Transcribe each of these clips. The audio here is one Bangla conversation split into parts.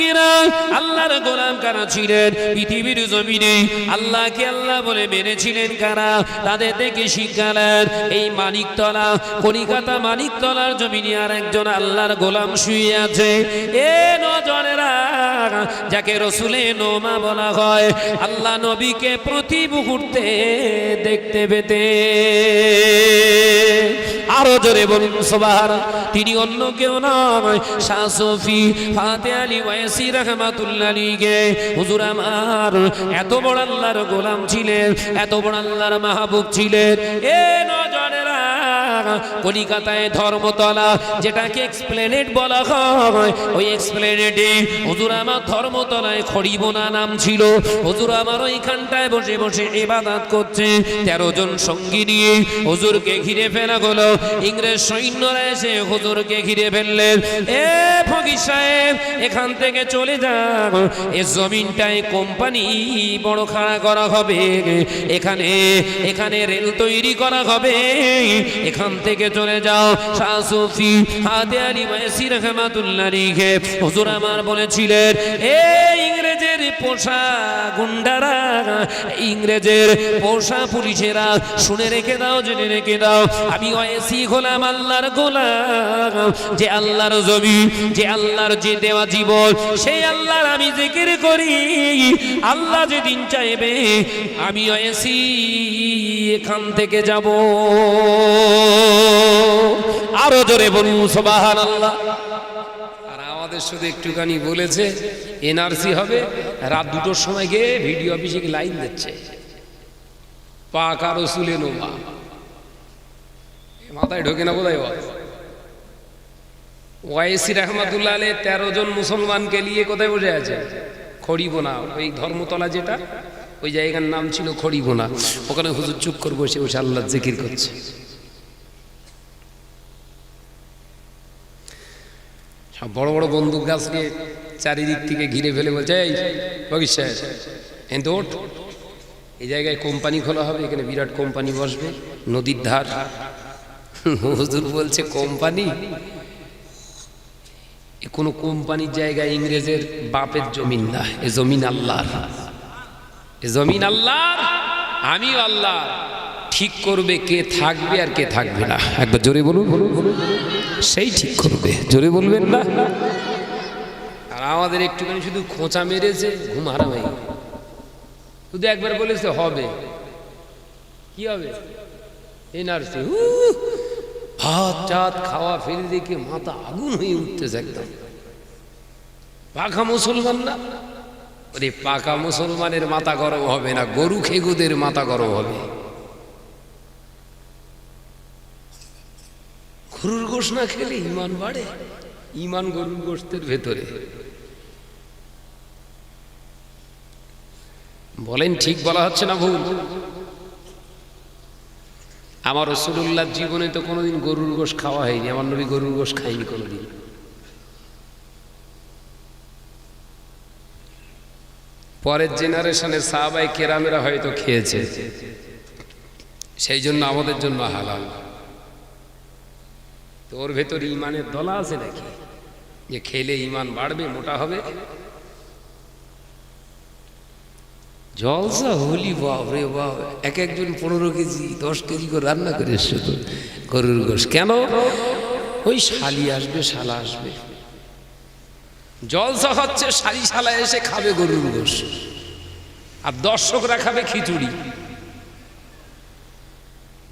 যুবকেরা, আল্লাহর গোলাম কারা ছিলেন পৃথিবীর জমিনে? আল্লাহকে আল্লাহ বলে মেনেছিলেন কারা? তাদের থেকে শিক্ষা নেন। এই মানিকতলা, কলিকাতা মানিকতলার জমিনে আর একজন আল্লাহর গোলাম শুয়ে আছে। এ নজনেরা, যাকে রসুলে নোমা বলা হয়, আল্লাহ নবীকে প্রতি মুহূর্তে দেখতে পেতে। আরো জোরে বলুন সুবহানাল্লাহ। তিনি অন্য কেউ নয়, শাহ সফি ফাতে আলী ওয়াইসি রাহমাতুল্লাহ আলাইহি। হুজুর আমার এত বড় আল্লাহর গোলাম ছিলেন, এত বড় আল্লাহর মাহবুব ছিলেন। এ নজনেরা, কলিকাতায় ধর্মতলা, যেটাকে এক্সপ্লেনেট বলা হয়, ওই এক্সপ্লেনেটে হুজুর আমার ধর্মতলায় খড়িবোনা নাম ছিল। হুজুর আমার ওইখানটায় বসে বসে ইবাদত করছে। 13 জন সঙ্গী নিয়ে হুজুরকে ঘিরে ফেলা হলো। ইংরেজ সৈন্যরা এসে হুজুরকে ঘিরে ফেললেন। এ ফকির সাহেব, এখান থেকে চলে যান, এই জমিনটায় কোম্পানি বড় খাড়া করা হবে, এখানে রেল তৈরি করা হবে, এখান থেকে চলে যাও। শাহ সফি ফাতে আলী ওয়াইসি রাহমাতুল্লাহ আলাইহি হুজুর আমার বলেছিলেন, এই ইংরেজের পোষা গুন্ডারা, ইংরেজের পোষা পুলিশেরা, শুনে রেখে দাও, জেনে রেখে দাও, আমি ওয়াইসি গোলাম, আল্লাহর গোলাম। যে আল্লাহর জমিন, যে আল্লাহর যে দেওয়া জীবন, সেই আল্লাহর আমি জিকির করি। আল্লাহ যেদিন চাইবে আমি ওয়াইসি এখান থেকে যাব। আরো জোরে বলুন সুবহানাল্লাহ। আর আমাদের শুধু একটুখানি বলেছে এনআরসি হবে, রাত 2টোর সময় গিয়ে ভিডিও অফিসে লাইন দিচ্ছে, পাকা রসুলে নোমা। মাথায় ঢোকে না বোধহয়। ওয়াইসি রাহমাতুল্লাহ আলাইহি 13 জন মুসলমানকে নিয়ে কোথায় বসে আছে? খড়িবোনা, ওই ধর্মতলা যেটা, ওই জায়গার নাম ছিল খড়িবোনা। ওখানে হুজুর চুপ করে বসে বসে আল্লাহর জিকির করছে। সব বড় বড় বন্দুক গাছকে চারিদিক থেকে ঘিরে ফেলে বলছে, এই ফকির সাহেব, এই জায়গায় কোম্পানি খোলা হবে, এখানে বিরাট কোম্পানি বসবে, নদীর ধার। হুজুর বলছে, কোম্পানি? এ কোনো কোম্পানির জায়গায় ইংরেজের বাপের জমিন না, এ জমিন আল্লাহর, এ জমিন আল্লাহর, আমি আল্লাহ। ঠিক করবে কে থাকবে আর কে থাকবে না। একবার জোরে বলুন, সেই ঠিক করবে, জোরে বলবেন না। আর আমাদের একটুখানি শুধু খোঁচা মেরেছে, ঘুম হারাম হয়ে গেল। শুধু একবার বলেছে হবে, কি হবে? এনআরসি। ভাত চাত খাওয়া ফেলে দেখে মাথা আগুন হয়ে উঠতেছে একদম। পাকা মুসলমান না? ওরে পাকা মুসলমানের মাথা গরম হবে না, গরু খেগুদের মাথা গরম হবে। গরুর গোশ না খেলে ইমান বাড়ে? ইমান গরুর গোশতের ভেতরে। বলেন ঠিক বলা হচ্ছে না ভুল? আমার রাসূলুল্লাহর জীবনে তো কোনোদিন গরুর গোশ খাওয়া হয়নি, আমার নবী গরুর গোশ খায়নি কোনোদিন। পরের জেনারেশনের সাহাবায়ে কেরামেরা হয়তো খেয়েছে, সেই জন্য আমাদের জন্য হালাল। তো ওর ভেতরে ইমানের দলা আছে নাকি যে খেলে ইমান বাড়বে, মোটা হবে? জলসা হলি বাবরে বাব, এক একজন 15 কেজি 10 কেজি করে রান্না করে শুধু গরুর গোশ। কেন? ওই শালি আসবে, শালা আসবে, জলসা হচ্ছে, শালি শালা এসে খাবে গরুর গোশ, আর দর্শকরা খাবে খিচুড়ি।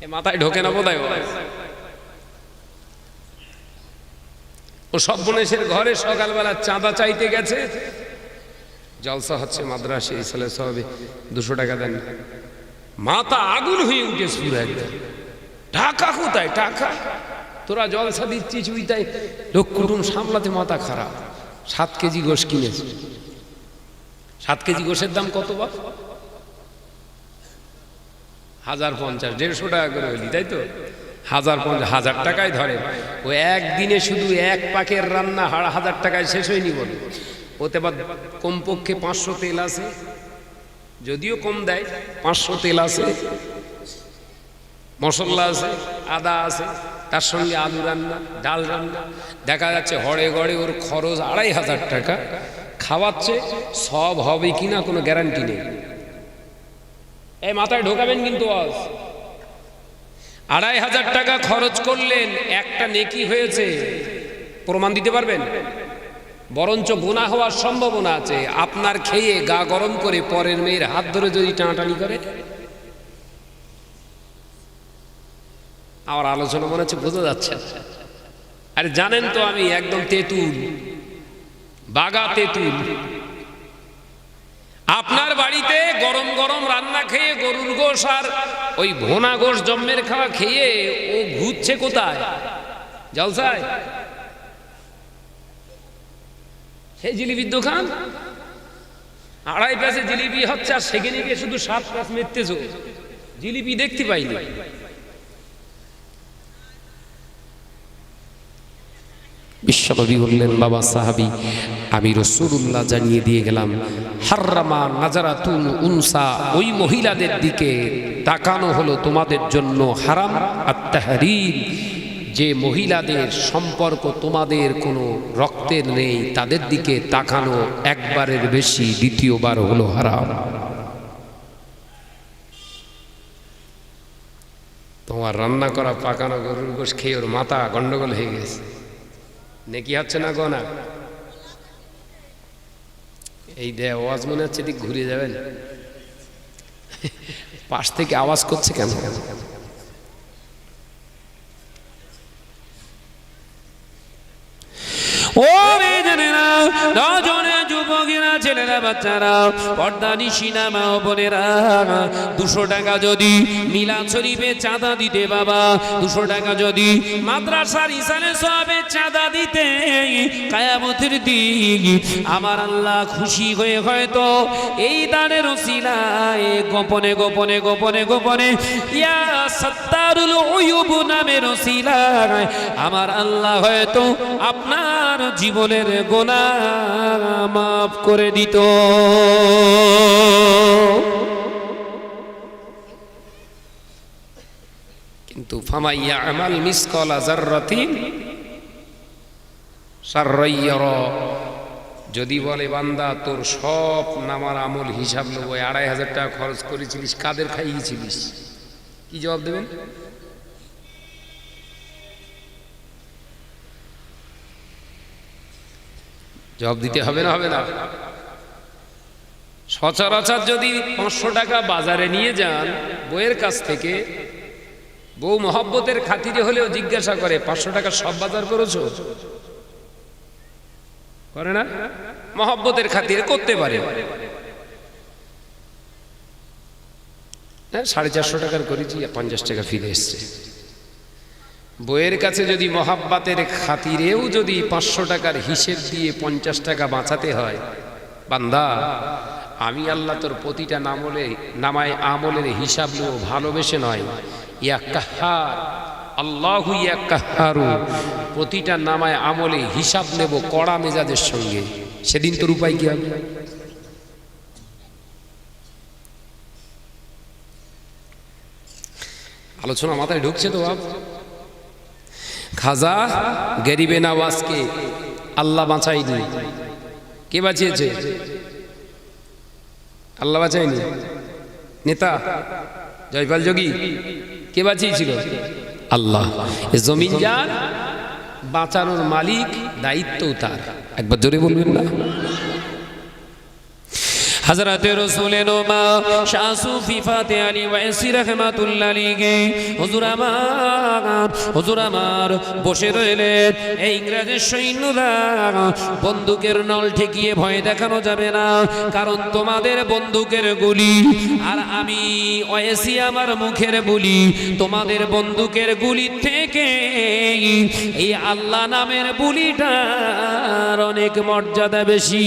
এ মাথায় ঢোকে না বোধহয়। ও সর্বনেশের ঘরে সকালবেলা চাঁদা চাইতে গেছে, জলসা হচ্ছে মাদ্রাসা ইসলাম সাহেবে, 200 টাকা দেন। মাথা আগুন হয়ে উঠেছে পুরো একদম। টাকা কোথায়? টাকা তোরা জলসা দিচ্ছিস, উই তাই লোক কুটুম সামলাতে মাথা খারাপ। 7 কেজি গোশ কিনেছে। 7 কেজি গোশের দাম কত বাপ? 1050, 150 টাকা করে হলি, তাই তো? 1050 টাকায় ধরে। ও একদিনে শুধু এক পাকের রান্না 1000 টাকায় শেষ হয়নি বলে। ওতে আবার কমপক্ষে 500 তেল আছে, যদিও কম দেয়, 500 তেল আছে, মশলা আছে, আদা আছে, তার সঙ্গে আলু রান্না, ডাল রান্না। দেখা যাচ্ছে হড়ে গড়ে ওর খরচ 2500 টাকা। খাওয়াচ্ছে, সব হবে কিনা কোনো গ্যারান্টি নেই। এই মাথায় ঢোকাবেন কিন্তু আজ 2500 টাকা খরচ করলেন, একটা নেকি হয়েছে, প্রমাণ দিতে পারবেন? বরঞ্চ গুনাহ হওয়ার সম্ভাবনা আছে। আপনার খেয়ে গা গরম করে পরের মেয়ের হাত ধরে যদি টানাটানি করে। আমার আলোচনা মনে হচ্ছে বোঝা যাচ্ছে। আরে জানেন তো আমি একদম তেঁতুল, বাগা তেঁতুল। আপনার বাড়িতে গরম গরম রান্না খেয়ে গরুর গোশ আর ওই ভোনা গোশ জম্মের খাওয়া খেয়ে ও ঘুরছে কোথায়? জলসায়। সেই জিলিপির দোকান, 2.5 প্যাসে জিলিপি হচ্ছে, আর সেখানে গিয়ে শুধু 7 প্যাস মেরতেছ, জিলিপি দেখতে পাইনি। বিশ্বনবী বললেন, বাবা সাহাবী, আমি রাসূলুল্লাহ জানিয়ে দিয়ে গেলাম, হাররামা নাজারাতুল উনসা, ওই মহিলাদের দিকে তাকানো হলো তোমাদের জন্য হারাম। আত-তাহরীম, যে মহিলাদের সম্পর্ক তোমাদের কোনো রক্তের নেই, তাদের দিকে তাকানো একবারের বেশি, দ্বিতীয়বার হলো হারাম। তোমার রান্না করা পাকানো গরুর গোশ খেয়ে ওর মাথা গন্ডগোল হয়ে গেছে, নেকি হচ্ছে না গোনা। এই দে আওয়াজ মনে হচ্ছে দিক ঘুরে যাবেন, পাশ থেকে আওয়াজ করছে কেন? ও বেজনেরা, নজনে যুবকেরা, ছেলেরা, বাচ্চারা, পর্দানিশিনা মা ও বোনেরা, 200 টাকা যদি মিলাদ শরীফে চাঁদা দিতে, বাবা 200 টাকা যদি মাদ্রাসার ইসানে সওয়াবে চাঁদা দিতে, কিয়ামতের দিন আমার আল্লাহ খুশি হয়ে হয়তো এই দানের ওসিলায় গোপনে গোপনে গোপনে গোপনে ইয়া সাত্তারুল উয়ুব নামের ওসিলায় আমার আল্লাহ হয়তো আপনার জীবনের গুনাহ মাফ করে দিত। কিন্তু ফামাইয়া আমাল মিসকালা যাররাতিন শাররান ইয়ারা, যদি বলে বান্দা তোর সব নামার আমল হিসাব নেব, 2500 টাকা খরচ করেছিলিস, কাদের খাইয়েছিলিস, কি জবাব দেবেন? জবাব দিতে হবে না? হবে না? সচরাচর যদি 500 টাকা বাজারে নিয়ে যান বউয়ের কাছ থেকে, বউ মহব্বতের খাতিরে হলেও জিজ্ঞাসা করে 500 টাকা সব বাজার করেছো? করে না? মহব্বতের খাতিরে করতে পারে। 450 টাকার করেছি, 50 টাকা ফিরে এসছে। বইয়ের কাছে যদি মহাব্বাতের খাতিরেও যদি 500 টাকার হিসেব দিয়ে 50 টাকা বাঁচাতে হয়, বান্দা আমি আল্লাহ তোর প্রতিটা নামায় আমলের হিসাব নেব ভালোবেসে নয়, ইয়া কাহ্হার, আল্লাহু ইয়া কাহ্হারু, প্রতিটা নামায় আমলে হিসাব নেব কড়া মেজাজের সঙ্গে। সেদিন তোর উপায় কি হবে? আলোচনা মাথায় ঢুকছে তো বাপ? খাজা গরিবে নওয়াজকে আল্লাহ বাঁচায়নি, কে বাঁচিয়েছে? আল্লাহ বাঁচায়নি। নেতা জয়পাল যোগী কে বাঁচিয়েছিল? আল্লাহ। জমিন যার, বাঁচানোর মালিক, দায়িত্ব তার। একবার জোরে বলবেন না? হযরতে রাসূলের মা শাহ সুফি ফাতে আলী ওয়াইসি রাহমাতুল্লাহ আলাইহি হুজুর আমার বসে রইলেন। এই ইংরেজের সৈন্যরা বন্দুকের নল ঠেকিয়ে ভয় দেখানো যাবে না, কারণ তোমাদের বন্দুকের গুলি আর আমি ওয়াইসি আমার মুখের বুলি, তোমাদের বন্দুকের গুলি থেকে এই আল্লাহ নামের বুলিটার অনেক মর্যাদা বেশি।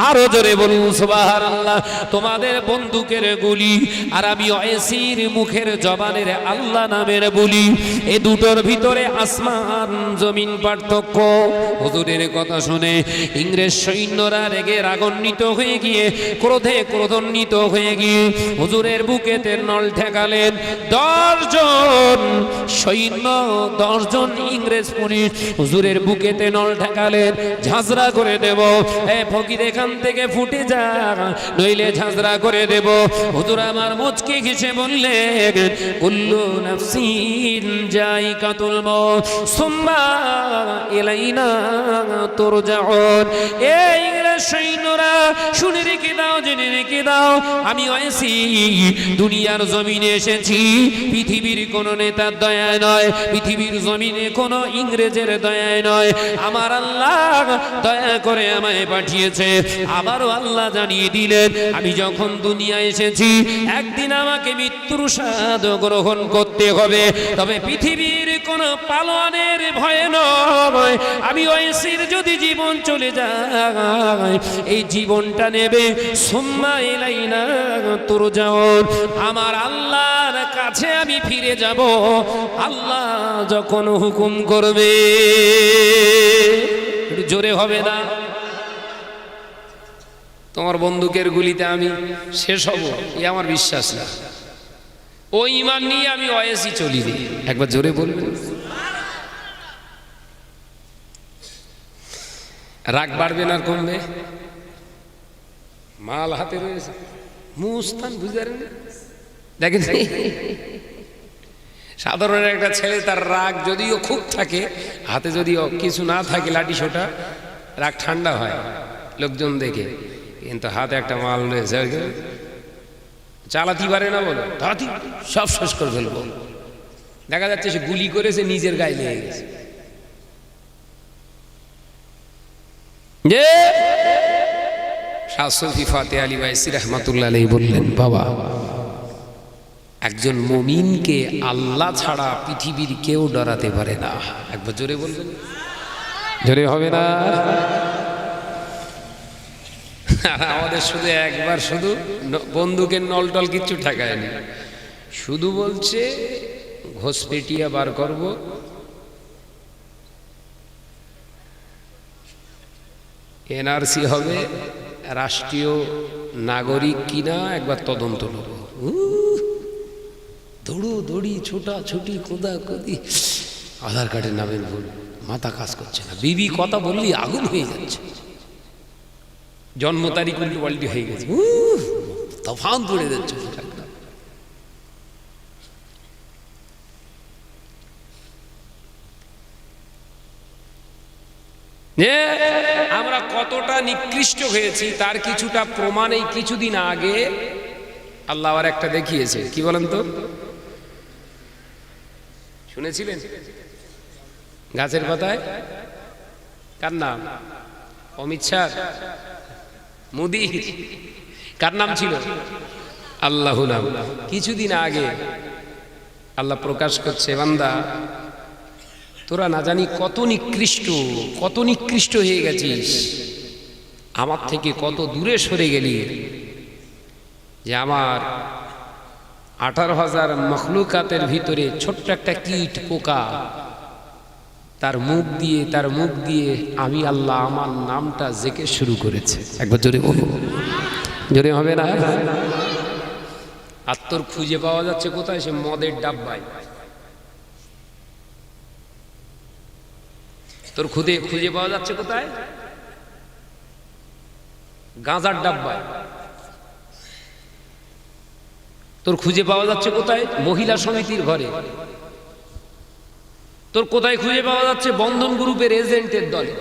আরো জোরে বলুন সুবহানাল্লাহ। তোমাদের বন্দুকের গুলি আর আমি ওয়াইসির মুখের জবানের আল্লাহ নামের বলি, এ দুটোর ভিতরে আসমান জমিন পার্থক্য। হুজুরের কথা শুনে ইংরেজ সৈন্যরা রেগে রাগান্বিত হয়ে গিয়ে ক্রোধে ক্রোধান্বিত হয়ে গিয়ে হুজুরের বুকেতে নল ঠেকালেন। 10 জন সৈন্য, 10 জন ইংরেজ পুলিশ হুজুরের বুকেতে নল ঠেকালেন। ঝাঁঝরা করে দেব, এ ফকির এখান থেকে ফুটে যা, নইলে ঝাঁঝরা করে দেব। হুজুর আমার মুচকি ঘেঁষে বললেন, কুল্লু নাফসিন যায়িকাতুল মউত সুম্মা ইলাইনা তুরজাউন। এই ইংরেজ সৈন্যরা শুনে রেখে দাও, জেনে রেখে দাও, আমি ওয়াইসি দুনিয়ার জমিনে এসেছি পৃথিবীর কোন নেতার দয়ায় নয়, পৃথিবীর জমিনে কোন ইংরেজের দয়ায় নয়, আমার আল্লাহ দয়া করে আমায় পাঠিয়েছে। আবারও আল্লাহ জানিয়ে দিলেন, আমি যখন দুনিয়া এসেছি একদিন আমাকে মৃত্যুর স্বাদ গ্রহণ করতে হবে, তবে পৃথিবীর কোন পালোয়ানের ভয়ে নয়। আমি ওয়াইসির যদি জীবন চলে যায়, এই জীবনটা নেবে সুম্মা ইলাইনা তুরজাউন, আমার আল্লাহর কাছে আমি ফিরে যাব আল্লাহ যখন হুকুম করবে। জোরে হবে না? তোমার বন্দুকের গুলিতে আমি শেষ হব এ আমার বিশ্বাস না। ওই ঈমান নিয়ে আমি ওয়াইসি চলিনি। একবার জোরে বলবেন। রাগ বাড়বে না কমবে? মাল হাতে রয়েছে, মুস্তান বুঝারেন দেখেন। সাধারণ একটা ছেলে তার রাগ যদিও খুব থাকে, হাতে যদিও কিছু না থাকে লাঠি সোটা, রাগ ঠান্ডা হয় লোকজন দেখে, কিন্তু হাতে একটা মাল রয়েছে চালাতে পারে না, বলো তাড়াতাড়ি সব শেষ করে ফেলবো। দেখা যাচ্ছে সে গুলি করেছে, নিজের গায়ে লেগে গেছে। শাহ সুফি ফাতেহ আলী ওয়াইসি রাহমাতুল্লাহ আলাইহি বললেন, বাবা একজন মুমিনকে আল্লাহ ছাড়া পৃথিবীর কেউ ডরাতে পারে না। একবার জোরে বলবেন। জোরে হবে না? আমাদের শুধু একবার শুধু বন্দুকের নলটল কিচ্ছু ঠেকায়নি, শুধু বলছে ঘোষপেটিয়া বার করব, এনআরসি হবে, রাষ্ট্রীয় নাগরিক কিনা একবার তদন্ত নেব। দৌড়ো দৌড়ি, ছোটা ছুটি, কোদা কোদি, আধার কার্ডের নামের ভুল, মাথা কাজ করছে না। বিবি কথা বললি আগুন হয়ে যাচ্ছে, জন্ম তারিখ উল্টো পাল্টি হয়ে গেছে, তফান পড়ে যাচ্ছে। আমরা কতটা নিকৃষ্ট হয়েছি তার কিছুটা প্রমাণ এই কিছুদিন আগে আল্লাহ আর একটা দেখিয়েছে। কি বলেন তো? শুনেছিলেন? গাছের পাতায় কার নাম? অমিত শাহ, মোদি, কার নাম ছিল? আল্লাহ নাম। কিছুদিন আগে আল্লাহ প্রকাশ করছে, বান্দা তোরা না জানি কত নিকৃষ্ট হয়ে গেছিস, আমার থেকে কত দূরে সরে গেলি, যে আমার 18,000 মখলুকাতের ভিতরে ছোট্ট একটা কীট পোকা, তার মুখ দিয়ে আমি আল্লাহ আমার নামটা জেকে শুরু করেছে। একবার জোরে বলো। জোরে হবে না? আর তোর খুঁজে পাওয়া যাচ্ছে কোথায়? সে মদের ডাব্বায়। তোর খুঁজে পাওয়া যাচ্ছে কোথায়? গাঁজার ডাব্বায়। তোর খুঁজে পাওয়া যাচ্ছে কোথায়? মহিলা সমিতির ঘরে। তোর কোথায় খুঁজে পাওয়া যাচ্ছে? বন্ধন গ্রুপের এজেন্টের দলে।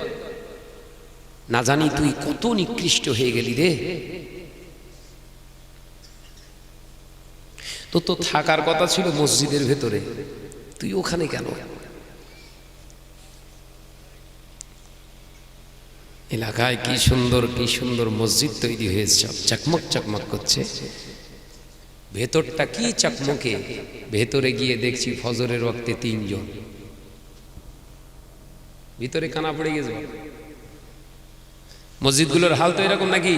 না জানি তুই কত নিকৃষ্ট হয়ে গেলি রে। তো থাকার কথা ছিল মসজিদের ভেতরে, তুই ওখানে কেন? এলাকায় কি সুন্দর মসজিদ তৈরি হয়েছে, চকমক করছে, ভেতরটা কি চকমকে। ভেতরে গিয়ে দেখছি ফজরের ওয়াক্তে 3 জন ভিতরে কানা পড়ে গেছে। মসজিদগুলোর হাল তো এরকম নাকি?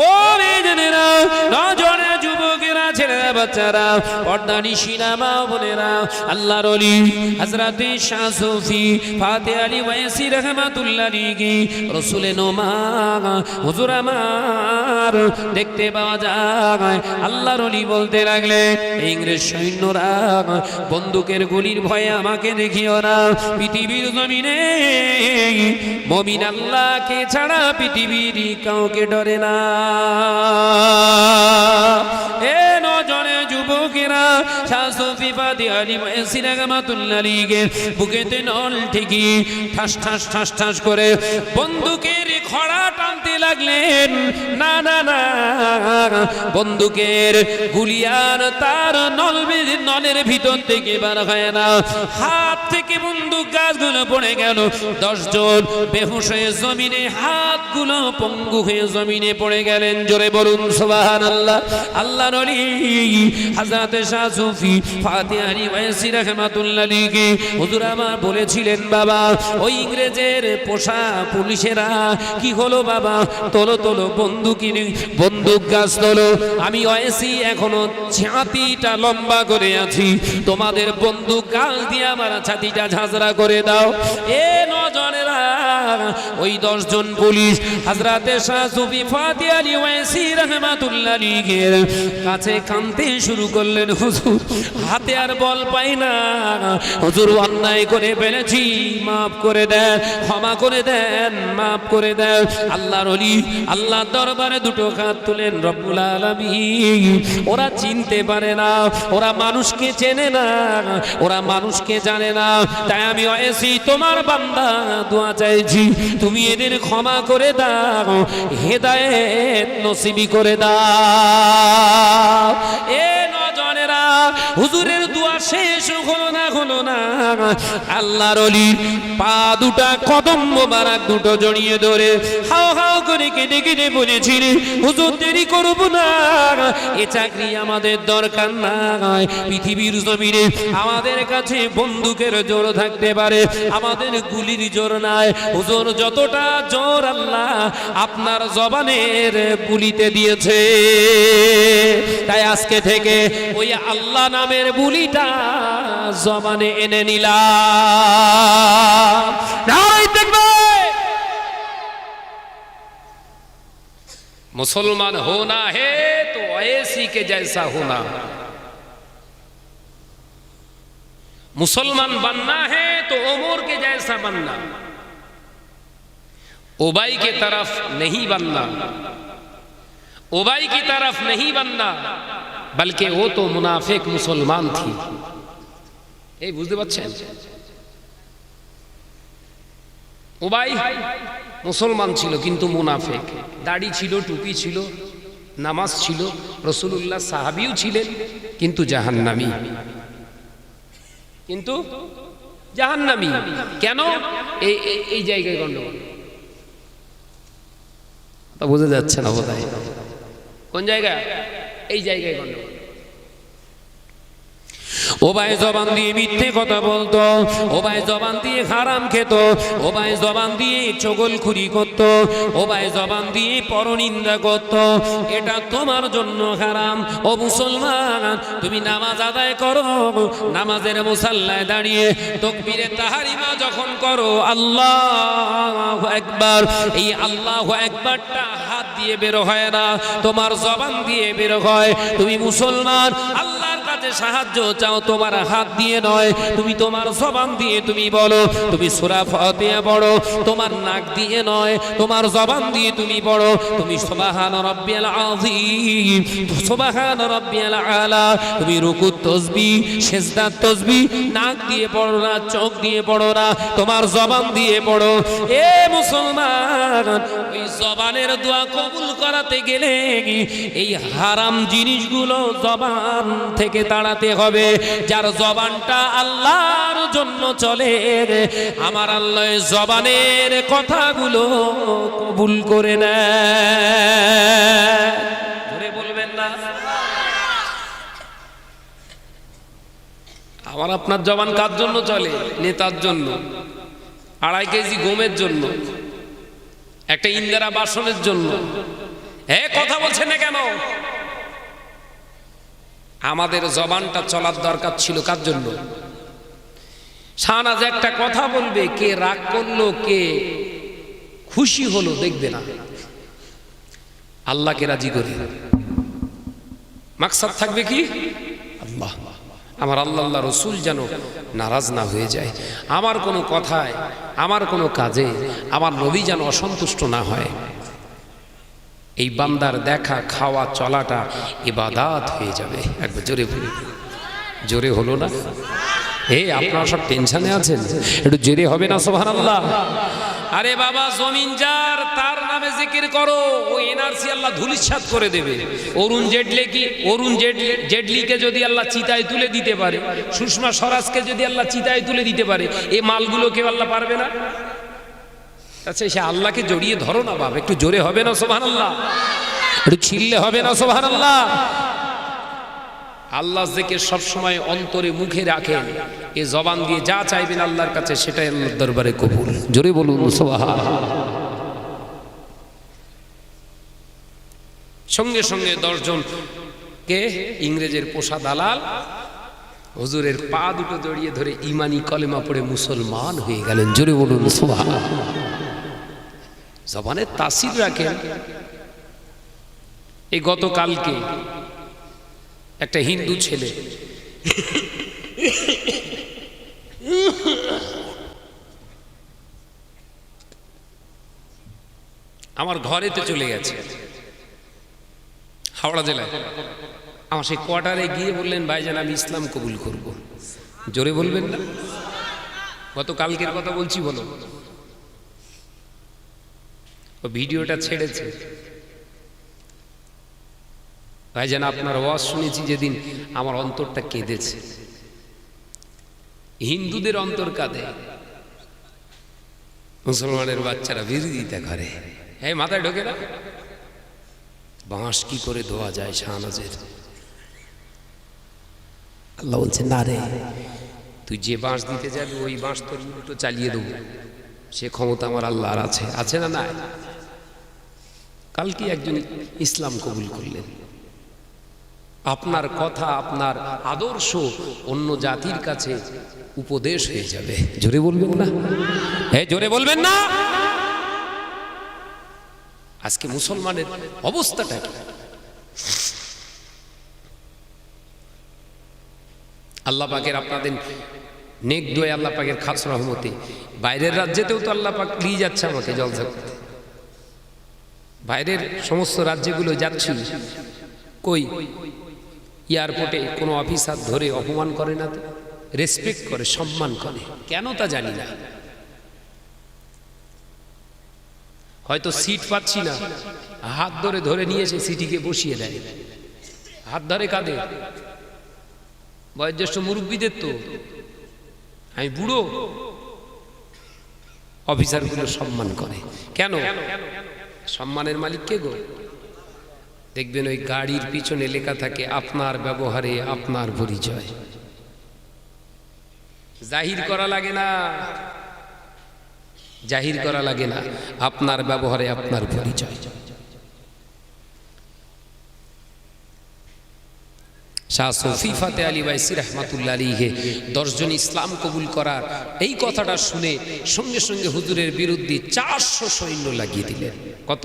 ও মেয়েরা, নজরে যুবকেরা, ছেলেরা, বাচ্চারা, পর্দানিশিরা, মা বোনেরা, আল্লাহর ওলি হযরতে শাহ সুফি ফাতে আলী ওয়াইসি রাহমাতুল্লাহ আলাইহি রাসূলে নোমা হুজুর আমার দেখতে পাওয়া যায় আল্লাহর ওলি বলতে লাগলেন, ইংরেজ সৈন্যরা বন্দুকের গুলির ভয়ে আমাকে দেখিও না, পৃথিবীর জমিনে মুমিন আল্লাহকে ছাড়া পৃথিবীর কাউকে ডরে না। এ নজরে যুবকেরা, শাহ সুফি ফাতে আলী ওয়াইসি রাহমাতুল্লাহ আলাইহি বুকেতে নল ঠিকই ঠাস ঠাস ঠাস ঠাস করে বন্দুকের খড়া টানতে লাগলেন। না না না, বন্দুকের গুলিয়ার তার নলের ভিতর থেকে বার হয় না, হাত থেকে বন্দুক গাছগুলো পড়ে গেল। 10 জন বেহুশ হয়ে জমিনে, হাতগুলো পঙ্গু হয়ে জমিনে পড়ে গেলেন। জোরে বলুন সুবহানাল্লাহ। আল্লাহর ওলি হযরতে শাহ সুফি ফাতে আলী ওয়াইসি রাহমাতুল্লাহ আলাইহি হুজুর আমার বলেছিলেন, বাবা ওই ইংরেজের পোষা পুলিশেরা কি হলো বাবা, তোলো তোলো বন্দুক গাছ তোলো। আমি ওয়াইসি এখনো ছাতিটা লম্বা করে আছি, তোমাদের বন্দুক গাছ দিয়ে আমার ছাতিটা ঝাঁঝরা করে দাও। এ নজরেরা, ওই 10 জন পুলিশ হযরতে শাহ সুফি ফাতে আলী ওয়াইসি রাহমাতুল্লাহ আলাইহির কাছে কাঁদতে শুরু করলেন, হুজুর হাতে আর বল পাই না, হুজুর অন্যায় করে ফেলেছি, মাফ করে দেন, ক্ষমা করে দেন, মাফ করে দেন। আল্লাহর ওলি আল্লাহর দরবারে দুটো হাত তুলেন, রব্বুল আলামিন ওরা চিনতে পারে না, ওরা মানুষকে চেনে না, ওরা মানুষকে জানে না, তাই আমি ওয়াইসি তোমার বান্দা দোয়া চাইছি, তুমি এদের ক্ষমা করে দাও, হেদায়েত নসিবি করে দাও। এ নজরেরা, হুজুরের দোয়া শেষ হলো না, আল্লাহর ওলি পা দুটা কদম মোবারক দুটো জড়িয়ে ধরে হাও হাও করে কেঁদে কেঁদে বলেছিলেন, হুজুর দেরি করব না, এ চাকরি আমাদের দরকার নাই, পৃথিবীর জমিনে আমাদের কাছে বন্দুকের জোর থাকতে পারে, আমাদের গুলির জোর নাই, হুজুর যতটা জোর আল্লাহ আপনার জবানের বুলিতে দিয়েছে, তাই আজকে থেকে ওই আল্লাহ নামের বুলিটা জবানে এনে নিলাম। নারায়ে তাকবীর। मुसलमान होना है तो ऐसी के जैसा होना, मुसलमान बनना है तो उमर के जैसा बनना, उबाई की तरफ नहीं बनना, उबाई की तरफ नहीं बनना, बल्कि वो तो मुनाफिक मुसलमान थी। এই বুঝতে পারছেন? উবাই মুসলমান ছিল কিন্তু মুনাফিক, দাড়ি ছিল, টুপি ছিল, নামাজ ছিল, রাসূলুল্লাহ সাহাবীও ছিলেন, কিন্তু জাহান্নামী, কিন্তু জাহান্নামী। কেন? এই জায়গায় গন্ডগোল, তা বোঝা যাচ্ছে না বোধহয়। কোন জায়গা? এই জায়গায় গন্ডগোল। ও ভাই জবান দিয়ে মিথ্যে কথা বলতো, ও ভাই জবান দিয়ে হারাম খেত, ও ভাই জবান দিয়ে চগলখুরি করত, ও ভাই জবান দিয়ে পরনিন্দা করত, এটা তোমার জন্য হারাম। ও মুসলমান, তুমি নামাজ আদায় করো, নামাজের মুসাল্লায় দাঁড়িয়ে তাকবীরে তাহরিমা যখন করো, আল্লাহু আকবার, এই আল্লাহু আকবারটা হাত দিয়ে বের হয় না, তোমার জবান দিয়ে বের হয়। তুমি মুসলমান, আল্লাহর কাছে সাহায্য চাও, তোমার হাত দিয়ে নয়, তুমি তোমার জবান দিয়ে তুমি বলো। তুমি সূরা ফাতিহা পড়ো, তোমার নাক দিয়ে নয়, তোমার জবান দিয়ে তুমি পড়ো। তুমি সুবহান রাব্বিয়াল আযীম, সুবহান রাব্বিয়াল আলা, তুমি রুকুত তাসবিহ, সিজদার তাসবিহ নাক দিয়ে পড়ো না, চোখ দিয়ে পড়ো না, তোমার জবান দিয়ে পড়ো। এ মুসলমান, ওই জবানের দোয়া কবুল করাতে গেলে এই হারাম জিনিসগুলো জবান থেকে তাড়াতে হবে। যার জবানটা আল্লাহর জন্য চলে, আমার আল্লাহ জবানের কথাগুলো কবুল করে নেয়। ধরে বলবেন না? আমার আপনার জবান কার জন্য চলে? নেতার জন্য। 2.5 কেজি গমের জন্য, একটা ইন্দিরা বাসনের জন্য। কথা বলছেন না কেন? আমাদের জবানটা চলার দরকার ছিল কার জন্য? শাহনাজ একটা কথা বলবে, কে রাগ করলো কে খুশি হলো দেখবে না, আল্লাহকে রাজি করে। মাকসাদ থাকবে কি? আল্লাহ, আমার আল্লাহ রসুল যেন নারাজ না হয়ে যায়, আমার কোনো কথায় আমার কোনো কাজে আমার নবী যেন অসন্তুষ্ট না হয়। এই বান্দার দেখা খাওয়া চলাটা ইবাদত হয়ে যাবে। একবার জোরে বলি, জোরে হলো না? আপনারা সব টেনশনে আছেন, একটু জোরে হবে না সুবহানাল্লাহ? আরে বাবা, জমিন যার তার নামে জিকির করো, ওই এনআরসি আল্লাহ ধুলিস্যাৎ করে দেবে। অরুণ জেটলিকে যদি আল্লাহ চিতায় তুলে দিতে পারে, সুষমা স্বরাজকে যদি আল্লাহ চিতায় তুলে দিতে পারে, এই মালগুলো কেউ আল্লাহ পারবে না? আচ্ছা, সে আল্লাহকে জড়িয়ে ধরো না বাবা, একটু জোরে হবে না সুবহানাল্লাহ? একটু ছিললে হবে না সুবহানাল্লাহ? আল্লাহ জিকির সব সময় অন্তরে মুখে রাখেন, এই জবান দিয়ে যা চাইবেন আল্লাহর কাছে সেটাই আল্লাহর দরবারে কবুল। জোরে বলুন সুবহানাল্লাহ। সঙ্গে সঙ্গে 10 জন কে ইংরেজের পোষা দালাল হুজুরের পা দুটো জড়িয়ে ধরে ইমানি কলেমা পড়ে মুসলমান হয়ে গেলেন। জোরে বলুন সুবহানাল্লাহ। জবানের তাসির রাখেন। এই গতকালকে একটা হিন্দু ছেলে আমার ঘরেতে চলে গেছে, হাওড়া জেলায়। আমার সেই কোয়ার্টারে গিয়ে বললেন, ভাইজান আমি ইসলাম কবুল করব। জোরে বলবেন না? গতকালকের কথা বলছি, বলো। ও ভিডিওটা ছেড়েছে। ভাইজান আপনার ওয়াজ শুনেছি যেদিন, আমার অন্তরটা কেঁদেছে। হিন্দুদের অন্তর কাঁদে, মুসলমানের বাচ্চারা বিরোধিতা করে। মাথায় ঢোকে না? বাঁশ কি করে ধোয়া যায় শাহনাজের? আল্লাহ বলছে, না রে, তুই যে বাঁশ দিতে যাবি ওই বাঁশ তোর উল্টো চালিয়ে দেবো, সে ক্ষমতা আমার আল্লাহর আছে। আছে না? না। কালকে একজন ইসলাম কবুল করলেন। আপনার কথা, আপনার আদর্শ অন্য জাতির কাছে উপদেশ হয়ে যাবে। জোরে বলবেন না? জোরে বলবেন না? আজকে মুসলমানের অবস্থাটা কি? আল্লাহ পাকের আপনাদের নেক দোয়া, আল্লাহ পাকের খাস রহমতে বাইরের রাজ্যেতেও তো আল্লাহ পাক নিয়ে যাচ্ছে আমাকে জলসা করতে। বাইরের সমস্ত রাজ্যগুলো যাচ্ছি, কই এয়ারপোর্টে কোনো অফিসার ধরে অপমান করে না তো, রেসপেক্ট করে, সম্মান করে। কেন তা জানি না। হয়তো সিট পাচ্ছি না, হাত ধরে ধরে নিয়ে এসে সিটিকে বসিয়ে দেয়। হাত ধরে কাঁদে বয়োজ্যেষ্ঠ মুরব্বীদের। তো আমি বুড়ো, অফিসারগুলো সম্মান করে। কেন? সম্মানের মালিক কে গো? দেখবেন ওই গাড়ির পিছনে লেখা থাকে, আপনার ব্যবহারে আপনার পরিচয়। জাহির করা লাগে না, জাহির করা লাগে না, আপনার ব্যবহারে আপনার পরিচয়। শাহ সফি ফাতে আলী ওয়াইসি রহমাতুল্লাহ আলাইহি 10 জন ইসলাম কবুল করার এই কথাটা শুনে সঙ্গে সঙ্গে হুজুরের বিরুদ্ধে 400 সৈন্য লাগিয়ে দিলেন। কত?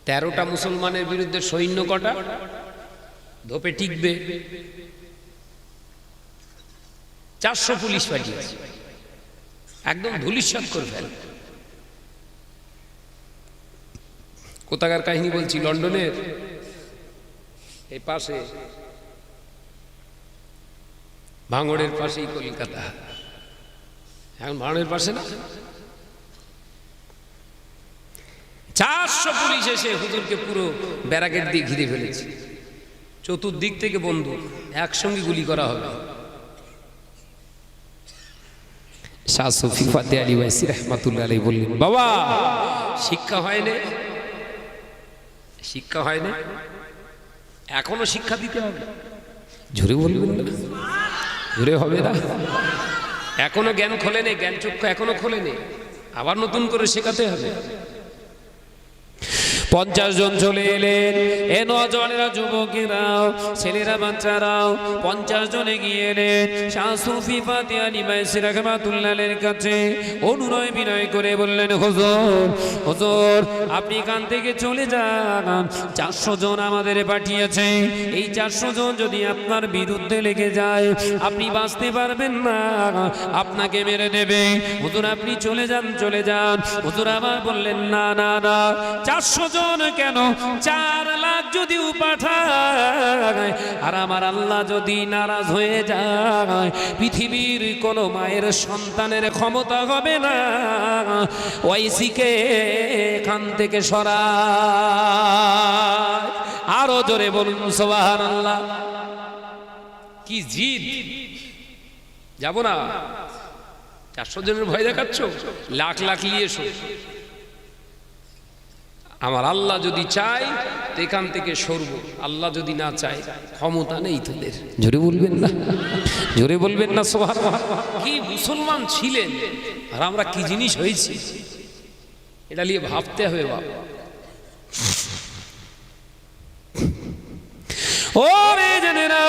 13টা মুসলমানের বিরুদ্ধে সৈন্য কটা? ধোপে টিকবে? 400 পুলিশ পাঠিয়েছে, একদম ধুলিস্যাৎ করে ফেল। কোথাকার কাহিনী বলছি? লন্ডনের এই পাশে, ভাঙড়ের পাশেই কলকাতা। এখন ভাঙড়ের পাশে না, 400 পুলিশ এসে হুজুরকে পুরো ব্যারাকেট দিয়ে ঘিরে ফেলেছে। চতুর্দিক থেকে বন্দুক, একসঙ্গে গুলি করা হবে। শাহ সফি ফাতে আলী ওয়াইসি রহমাতুল্লাহ আলাইহি বললেন, বাবা শিক্ষা হয়নি, শিক্ষা হয়নি, এখনো শিক্ষা দিতে হবে। জোরে বলবেন না? জোরে হবে না? এখনো জ্ঞান খোলেনি, জ্ঞান চক্ষু এখনো খোলেনি, আবার নতুন করে শেখাতে হবে। 50 জন চলে এলেন, এ নজওয়ানেরা, যুবকেরাও, ছেলেরা, বাচ্চারাও 50 জনে গিয়ে এলেন শাহ সুফি ফাতে আলী মাইসি রাহমাতুল্লাহের কাছে অনুনয় বিনয় করে বললেন, হুজুর, হুজুর, আপনি এখান থেকে চলে যান। 400 জন আমাদের পাঠিয়েছে, এই 400 জন যদি আপনার বিরুদ্ধে লেগে যায় আপনি বাঁচতে পারবেন না, আপনাকে মেরে দেবে। হুজুর, আপনি চলে যান, চলে যান। হুজুর আবার বললেন, না না না, 400 জন কেন, 4 লাখ যদিও পাঠায় আর আমার আল্লাহ যদি নারাজ হয়ে যায়, পৃথিবীর কোন মায়ের সন্তানের ক্ষমতা হবে না ওয়াইসিকে এখান থেকে সরায়। আরো জোরে বলুন সুবহানাল্লাহ। কি জিদ, যাব না। 400 জনের ভয় দেখাচ্ছ, লাখ লাখ নিয়ে এসো। আমার আল্লাহ যদি চায় তো এখান থেকে সরব, আল্লাহ যদি না চায় ক্ষমতা নেই তোদের। জোরে বলবেন না, জোরে বলবেন না সুবহানাল্লাহ। কি মুসলমান ছিলেন আর আমরা কি জিনিস হয়েছি, এটা নিয়ে ভাবতে হবে বাবা। ও রে জনেরা,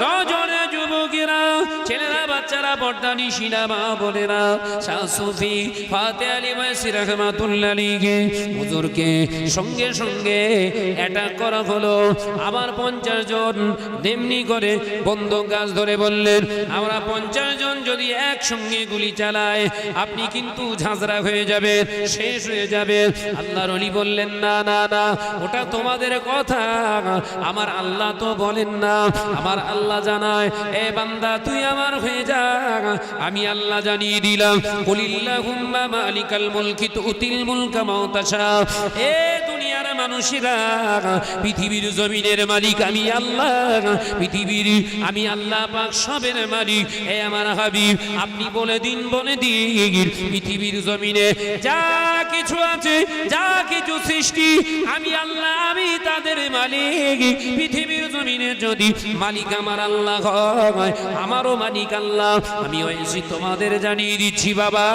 নজওয়ান যুবকেরা, ছেলেরা, বাচ্চারা, পর্দানিশিরা, মা বোনেরা, শাহ সুফি ফাতে আলী মাইসি রাহমাতুল্লাহ আলাইহি হুজুরকে সঙ্গে সঙ্গে অ্যাটাক করা হলো। আবার 50 জন তেমনি করে বন্দুক গাছ ধরে বললেন, আমরা 50 জন যদি একসঙ্গে গুলি চালাই আপনি কিন্তু ঝাঁঝরা হয়ে যাবে, শেষ হয়ে যাবে। আল্লাহর ওলি বললেন, না না না, ওটা তোমাদের কথা, আমার আল্লাহ তো বলেন না। আমার আল্লাহ জানায়, এ বান্দা তুই আমার হয়ে যা, আমি আল্লাহ জানিয়ে দিলাম, কুলিল্লাহুম্মা মালিকাল মুলকি তুতিল মুলকা মান তাশা। এ দুনিয়ার মানুষেরা, পৃথিবীর জমিনের মালিক আমি আল্লাহ, পৃথিবীর আমি আল্লাহ পাক সবের মালিক। এ আমার হাবিব, আপনি বলে দিন, বলে দিন, পৃথিবীর জমিনে যা কিছু আছে, যা কিছু সৃষ্টি, আমি আল্লাহ, আমি তাদের মালিক। পৃথিবীর জমিনে যদি মালিক আমার আল্লাহ হয়, আমারও মালিক আল্লাহ। আমি ওইসি তোমাদের জানিয়ে দিচ্ছি বাবা,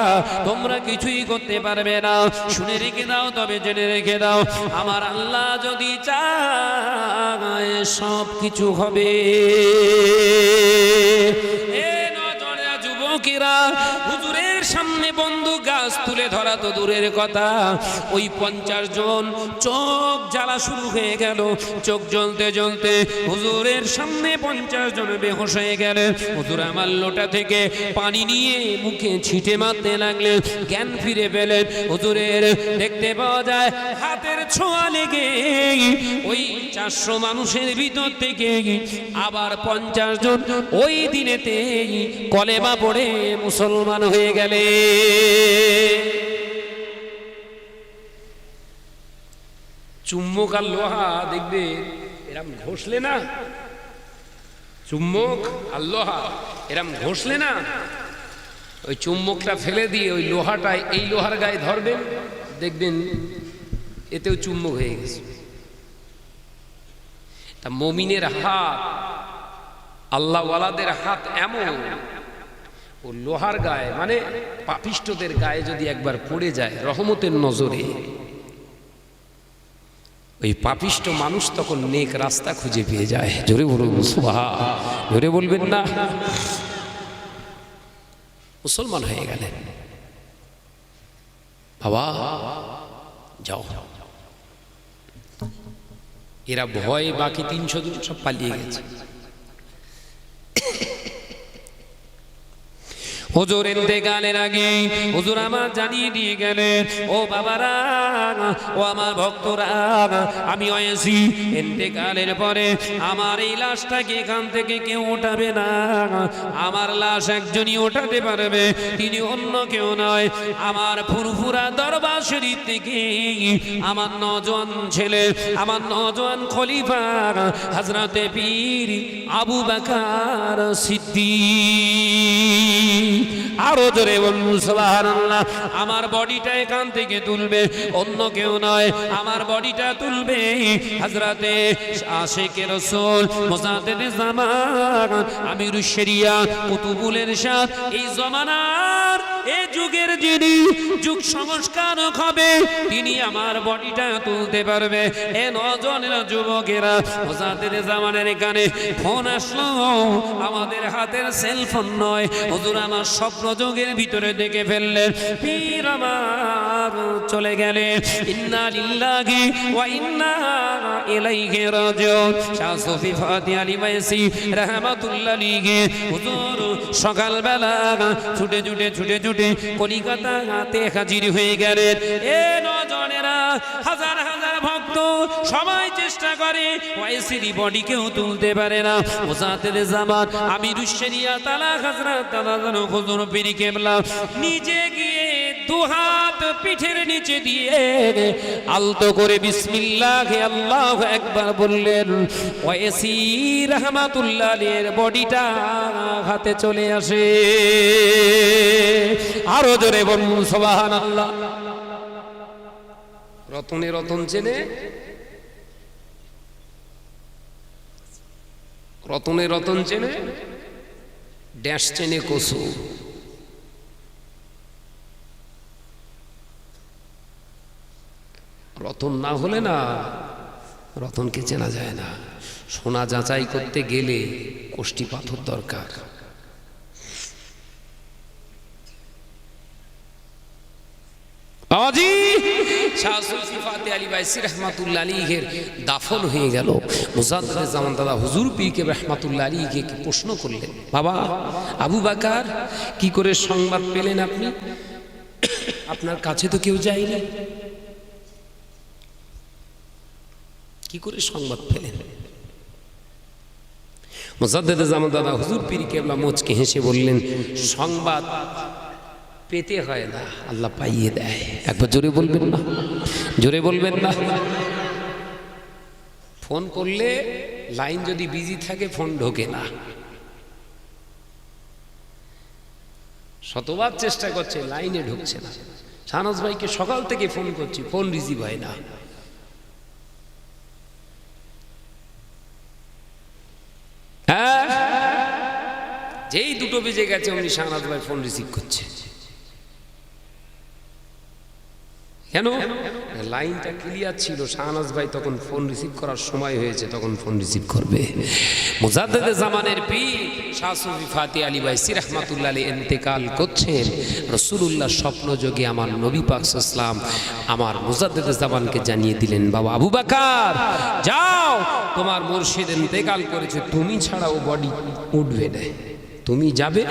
তোমরা কিছুই করতে পারবে না। শুনে রেখে দাও, তবে জেনে রেখে দাও, আমার আল্লাহ যদি চায় সব কিছু হবে। এ নজওয়ানেরা, যুবকেরা, হুজুরের সামনে বন্দুক গাছ তুলে ধরা তো দূরের কথা, ওই 50 জন চোখ জ্বালা শুরু হয়ে গেল। চোখ জ্বলতে জ্বলতে হুজুরের সামনে 50 জন বেহুশ হয়ে গেলেন। হুজুর আমার লোটা থেকে পানি নিয়ে মুখে ছিটে মারতে লাগলেন, জ্ঞান ফিরে পেলেন। হুজুরের দেখতে পাওয়া যায় হাতের ছোঁয়া লেগে ওই 400 মানুষের ভিতর থেকে আবার 50 জন ওই দিনেতে কলেমা পড়ে মুসলমান হয়ে গেলে। চুম্বক আর লোহা দেখবে এরম ঘষলে না, চুম্বক আর লোহা এরম ঘষলে না, ওই চুম্বকটা ফেলে দিয়ে ওই লোহাটা এই লোহার গায়ে ধরবেন, দেখবেন এতেও চুম্বক হয়ে গেছে। তা মুমিনের হাত, আল্লাহওয়ালাদের হাত এমন, ও লোহার গায়ে মানে পাপিষ্ঠদের গায়ে যদি একবার পড়ে যায় রহমতের নজরে, ওই পাপিষ্ঠ মানুষ তখন নেক রাস্তা খুঁজে পেয়ে যায়। জোরে বলুন সুবহান, জোরে বলবেন না। মুসলমান হয়ে গেলেন বাবা, যাও। এরা ভয়, বাকি 300 জন সব পালিয়ে গেছে। হুজুর ইন্তেকালের আগে হুজুর আমার জানিয়ে দিয়ে গেলেন, ও বাবারা, ও আমার ভক্তরা, আমি ওয়াইসি ইন্তেকালের পরে আমার এই লাশটাকে এখান থেকে কেউ ওঠাবে না। আমার লাশ একজনই ওঠাতে পারবে, তিনি অন্য কেউ নয়, আমার ফুরফুরা দরবার শরীফ থেকে আমার নওজোয়ান ছেলে, আমার নওজোয়ান খলিফা হযরতে পীর আবু বকর সিদ্দিক আরো জোরে বলুন সুবহানাল্লাহ। আমার বডিটা এখান থেকে তুলবে অন্য কেউ নয়, আমার বডিটা তুলবে হযরতে আশিকে রাসূল মুজাদ্দিদে জামান আমিরুশ শরিয়া কুতুবুল ইরশাদ, এই জমানার এই যুগের যিনি যুগ সংস্কারক হবে তিনি আমার বডিটা তুলতে পারবে। এ নজনের যুবকেরা, মুজাদ্দিদে জামানের এখানে ফোন আসলো, আমাদের হাতের সেলফোন নয়, হুজুর আমার স্বপ্ন যুগের ভিতরে দেখে ফেললেন, পীর আমার চলে গেলেন, ইন্না লিল্লাহি ওয়া ইন্না ইলাইহি রাজিউন। শাহ সুফি ফাতি আলী ওয়াইসি রাহমাতুল্লাহ আলাইহি হুজুর সকালবেলা ছুটে ছুটে ছুটে ছুটে কলিকাতাতে হাজির হয়ে গেলেন। এ নজনেরা, হাজার হাজার ভক্ত সবাই চেষ্টা করে, ওয়াইসির বডি কেউ তুলতে পারে না। মুজাদ্দিদে জামান আমিরুশ শরিয়া তালা হযরত তালাজান হুজুর পীর কেবলা নিজে গিয়ে দুহাত পিঠের নিচে দিয়ে আলতো করে বিসমিল্লাহ আল্লাহু আকবার বললেন, ওয়াইসি রাহমাতুল্লাহ আলাইহির বডিটা হাতে চলে আসে। আরো জোরে বলুন সুবহানাল্লাহ। রতনে রতন চেনে, রতনে রতন চেনে, ড্যাশ চেনে কসু। রতন না হলে না রতনকে চেনা যায় না। সোনা যাচাই করতে গেলে কোষ্টি পাথর দরকার। বাবাজি শাহ সুফি ফাতে আলী ওয়াইসি রাহমাতুল্লাহ আলাইহির দাফন হয়ে গেল। মুজাদ্দিদে জামান দাদা হুজুর পীর কে রাহমাতুল্লাহ আলাইহিকে কি প্রশ্ন করলেন, বাবা আবু বকর কি করে সংবাদ পেলেন আপনি? আপনার কাছে তো কেউ যায়নি, কি করে সংবাদ পেলেন? মুজাদ্দিদে জামান দাদা হুজুর পীর কেবলা মুচকে হেসে বললেন, সংবাদ পেতে হয় না, আল্লাহ পাইয়ে দেয়। একবার জোরে বলবেন না, জোরে বলবেন না। ফোন করলে লাইন যদি বিজি থাকে ফোন ঢোকে না। শতবার চেষ্টা করছে, লাইনে ঢুকছে না। শাহনাজ ভাইকে সকাল থেকে ফোন করছি, ফোন রিসিভ হয় না। হ্যাঁ, যেই 2টো বেজে গেছে অমনি শাহনাজ ভাই ফোন রিসিভ করছে। কেন? লাইনটা ক্লিয়ার ছিল, শাহনাজ ভাই তখন ফোন রিসিভ করার সময় হয়েছে, তখন ফোন রিসিভ করবে। মুজাদ্দিদে জামানের পীর শাহ সুফি ফাতি আলী ওয়াইসি রাহমাতুল্লাহ আলাইহি ইন্তেকাল করছেন। রাসূলুল্লাহ স্বপ্নযোগে আমার নবী পাক সাল্লাল্লাহু আলাইহি ওয়াসাল্লাম আমার মুজাদ্দিদে জামানকে জানিয়ে দিলেন, বাবা আবু বকর যাও, তোমার মুর্শিদ ইন্তেকাল করেছে, তুমি ছাড়া ও বডি উঠবে না, তুমি যাবে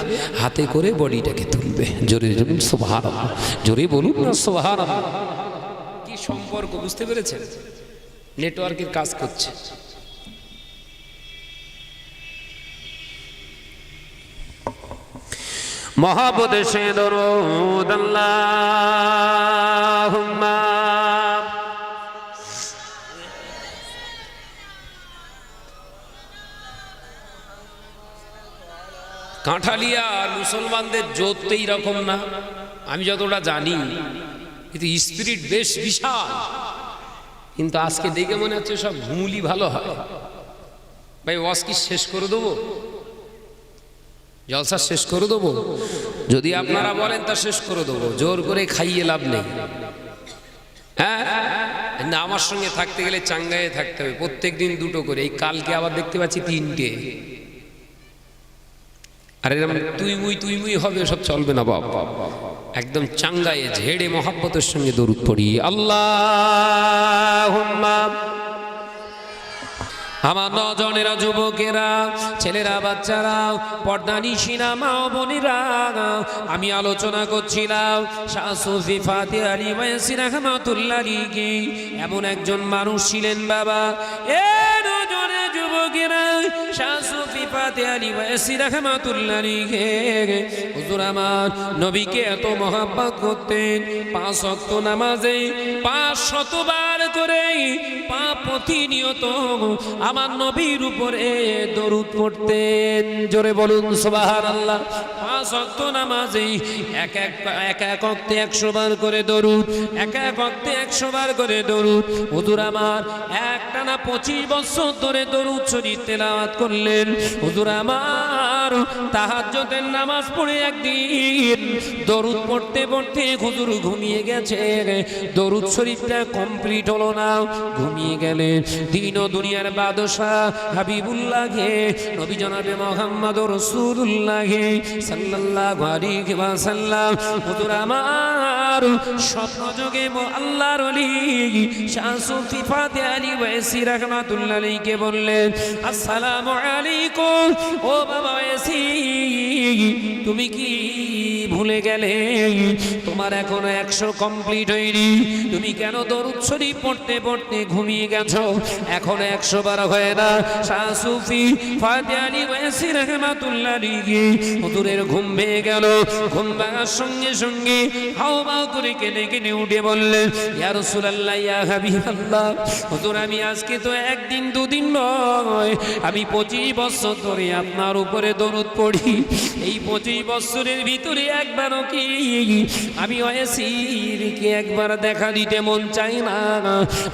হাতে করে বডিটাকে তুলবে। জোরে জোরে সুবহানাল্লাহ, জোরে বলুন না সুবহানাল্লাহ। কি সম্পর্ক বুঝতে পেরেছেন? নেটওয়ার্কের কাজ করছে। মহাব্বতে সে দরুদ আল্লাহুম্মা কাঁঠালিয়া আর মুসলমানদের জোত তো এইরকম না, আমি যতটা জানি, কিন্তু স্পিরিট বেশ বিশাল। কিন্তু আজকে দেখে মনে হচ্ছে সব ঘুমুলি ভালো হয়। ভাই ওয়াজ কি শেষ করে দেবো? জলসা শেষ করে দেবো? যদি আপনারা বলেন তা শেষ করে দেবো, জোর করে খাইয়ে লাভ নেই। হ্যাঁ না, আমার সঙ্গে থাকতে গেলে চাঙ্গায়ে থাকতে হবে, প্রত্যেক দিন 2টো করে। এই কালকে আবার দেখতে পাচ্ছি 3টে। আর এরকম তুই মুই হবে, সব চলবে না বাবা। একদম চাঙ্গায়ে ঝেড়ে মহাব্বতের সঙ্গে দরুদ পড়ি। আল্লাহুম্মা। আমার নজনেরা, যুবকেরা, ছেলেরা, বাচ্চারা, পর্দানিশিনা মা ও বোনেরা, আমি আলোচনা করছিলাম শাহ সুফি ফাতি আলী ওয়াইসি রাহমাতুল্লাহ আলাইহি এমন একজন মানুষ ছিলেন বাবা। এ নজনে যুবকেরা, শাহ সুফি ফাতি আলী ওয়াইসি রাহমাতুল্লাহ আলাইহি হুজুর আমার নবীকে এত মহব্বত করতেন, 5 ওয়াক্ত নামাজে 500 বার করে প্রতিনিয়ত আমার নবীর উপরে দরুদ পড়তেন। জোরে বলুন সুবহানাল্লাহ। 5 ওয়াক্ত নামাজে এক ওয়াক্তে 100 বার করে দরুদ, এক ওয়াক্তে 100 বার করে দরুদ। হুজুর আমার একটানা 25 বছর ধরে দরুদ শরীফ তেলাওয়াত করলেন। হুজুর আমার তাহাজ্জুদের নামাজ পড়ে একদিন দরুদ পড়তে পড়তে হুজুর ঘুমিয়ে গেছে, দরুদ শরীফটা কমপ্লিট হলো না, ঘুমিয়ে গেলেন। দিন ও দুনিয়ার বাদশাহ হাবিবুল্লাহে নবী জনাবে মুহাম্মদ রাসূলুল্লাহ সাল্লাল্লাহু আলাইহি ওয়াসাল্লাম হুজুর আমার স্বপ্নযোগে আল্লাহর ওলি শাহ সুফি ফাতে আলী ওয়াইসি রাহমাতুল্লাহ আলাইহিকে বললেন, আসসালামু আলাইকুম। ও বাবা ওয়াইসি, তুমি কি ভুলে গেলে? তোমার এখনো 100 কমপ্লিট হয়নি, তুমি কেন দরুদ শরীফ পড়তে পড়তে ঘুমিয়ে গেছো? এখনো 100 বার হয় না। শাহ সুফি ফাতে আলী ওয়াইসি রাহমাতুল্লাহ আলাইহি হুজুরের ঘুম ভেঙে গেল। ঘুম ভাঙার সঙ্গে সঙ্গে হাওমাও করে কেঁদে কেঁদে উঠে বললেন, ইয়া রাসূলুল্লাহ, ইয়া হাবিবাল্লাহ, হুজুর আমি আজকে তো একদিন দুদিন নয়, আমি 25 বছর ধরে আপনার উপরে দরুদ পড়ি। এই 25 বছরের ভিতরে একবারও কি আমি ওয়াইসিরকে একবার দেখা দিতে মন চাই না?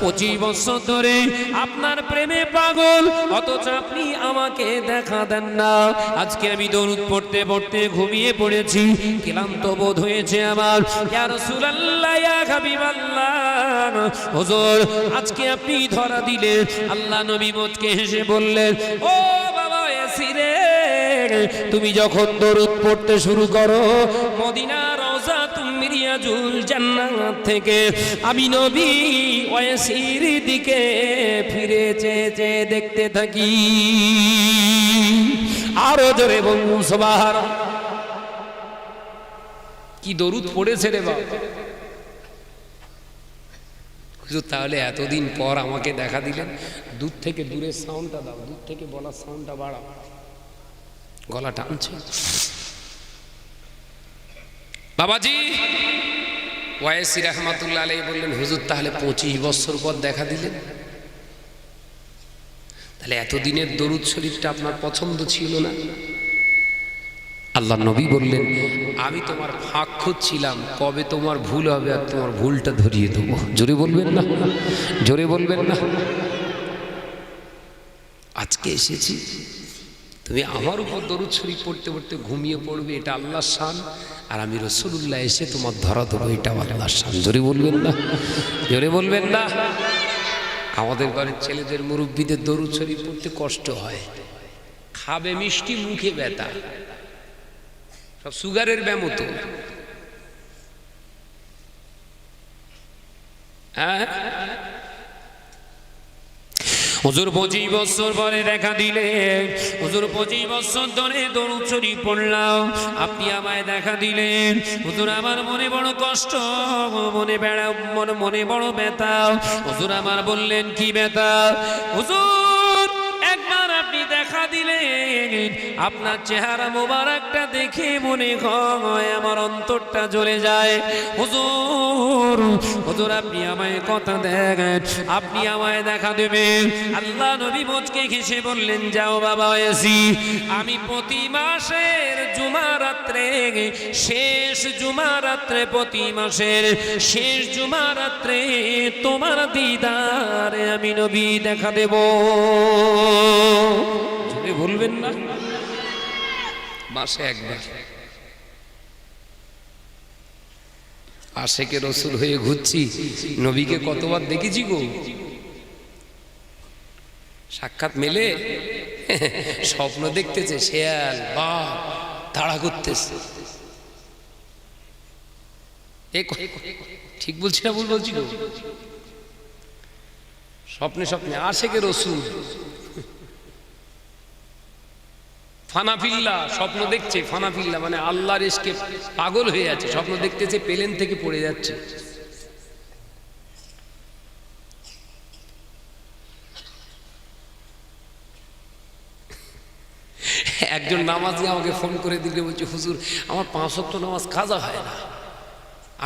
25 বছর ধরে আপনার প্রেমে পাগল, অথচ আপনি আমাকে দেখা দেন না। আজকে আমি দরুদ পড়তে পড়তে ঘুমিয়ে পড়েছি, ক্লান্ত বোধ হয়েছে আমার। ইয়া রাসূলুল্লাহ, ইয়া হাবিবাল্লাহ, হুজুর আজকে আপনি ধরা দিলেন। আল্লাহ নবী মুচকে হেসে বললেন, ও বাবা ইয়াসিরে, তুমি যখন দরুদ পড়তে শুরু করো, মদিনা রওজা মিরিয়াজুল জান্নাত থেকে আমি নবী ওয়াইসির দিকে ফিরে চেয়ে চেয়ে দেখতে থাকি। আরো জোরে বলুন সুবহানাল্লাহ। কি দরুদ পড়েছে রে বাবা। তাহলে এতদিন পর আমাকে দেখা দিলেন। দূর থেকে দূরের সাউন্ডটা দাও, দূর থেকে বলার সাউন্ডটা বাড়াও, গলা টানছে। বাবাজি ওয়াইসি রাহমাতুল্লাহ আলাইহি বললেন, হুজুর তাহলে 25 বছর পর দেখা দিলেন, তাহলে এতদিনের দরুদ শরীফটা আপনার পছন্দ ছিল না? আল্লাহ নবী বললেন, আমি তোমার ফাঁক খুঁজছিলাম, কবে তোমার ভুল হবে আর তোমার ভুলটা ধরিয়ে দেবো। জোরে বলবেন না, জোরে বলবেন না। আজকে এসেছি, তুমি আমার উপর দরুদ শরীফ পড়তে পড়তে ঘুমিয়ে পড়বে, এটা আল্লাহর শান। আর আমি রাসূলুল্লাহ এসে তোমার ধরা দেবো, এটা আল্লাহর শান। জোরে বলবেন না, জোরে বলবেন না। আমাদের ঘরের ছেলেদের মুরব্বীদের দরুদ শরীফ পড়তে কষ্ট হয়, খাবে মিষ্টি মুখে ব্যথা, সব সুগারের ব্যামো তো। হ্যাঁ, হুজুর 25 বছর পরে দেখা দিলেন। হুজুর 25 বছর ধরে দরুদ শরীফ পড়লাম, আপনি আমায় দেখা দিলেন। হুজুর আমার মনে বড় কষ্ট, মনে বড় ব্যথা। হুজুর আমার বললেন, কি ব্যথা? হুজুর একবার আপনি দেখা দিলেন, আপনার চেহারা মোবারকটা দেখে মনে হয় আমার অন্তরটা জ্বলে যায়। হুজুর, হুজুর আপনি আমায় কথা দেন, আপনি আমায় দেখা দেবেন। আল্লাহ নবী মুচকে হেসে বললেন, যাও বাবা ওয়াইসি, আমি প্রতি মাসের জুমা রাত্রে, শেষ জুমা রাত্রে, প্রতি মাসের শেষ জুমা রাত্রে তোমার দিদারে আমি নবী দেখা দেব। বলবেন না, মাসে একবার। আশেকে রসুল হয়ে ঘুরছি, নবীকে কতবার দেখেছি গো। সাক্ষাৎ মেলে, স্বপ্ন দেখতেছে, শেয়াল বাঘ তাড়া করতেছে। ঠিক বলছি না ভুল বলছি গো? স্বপ্নে স্বপ্নে আশেকে রসুল ফানাফিল্লা স্বপ্ন দেখছে। ফানাফিল্লা মানে আল্লাহর ইশকে পাগল হয়ে আছে, স্বপ্ন দেখতেছে প্লেন থেকে পড়ে যাচ্ছে। এক একজন নামাজি আমাকে ফোন করে দিলে বলছে, হুজুর আমার 5 ওয়াক্ত নামাজ কাজা হয় না,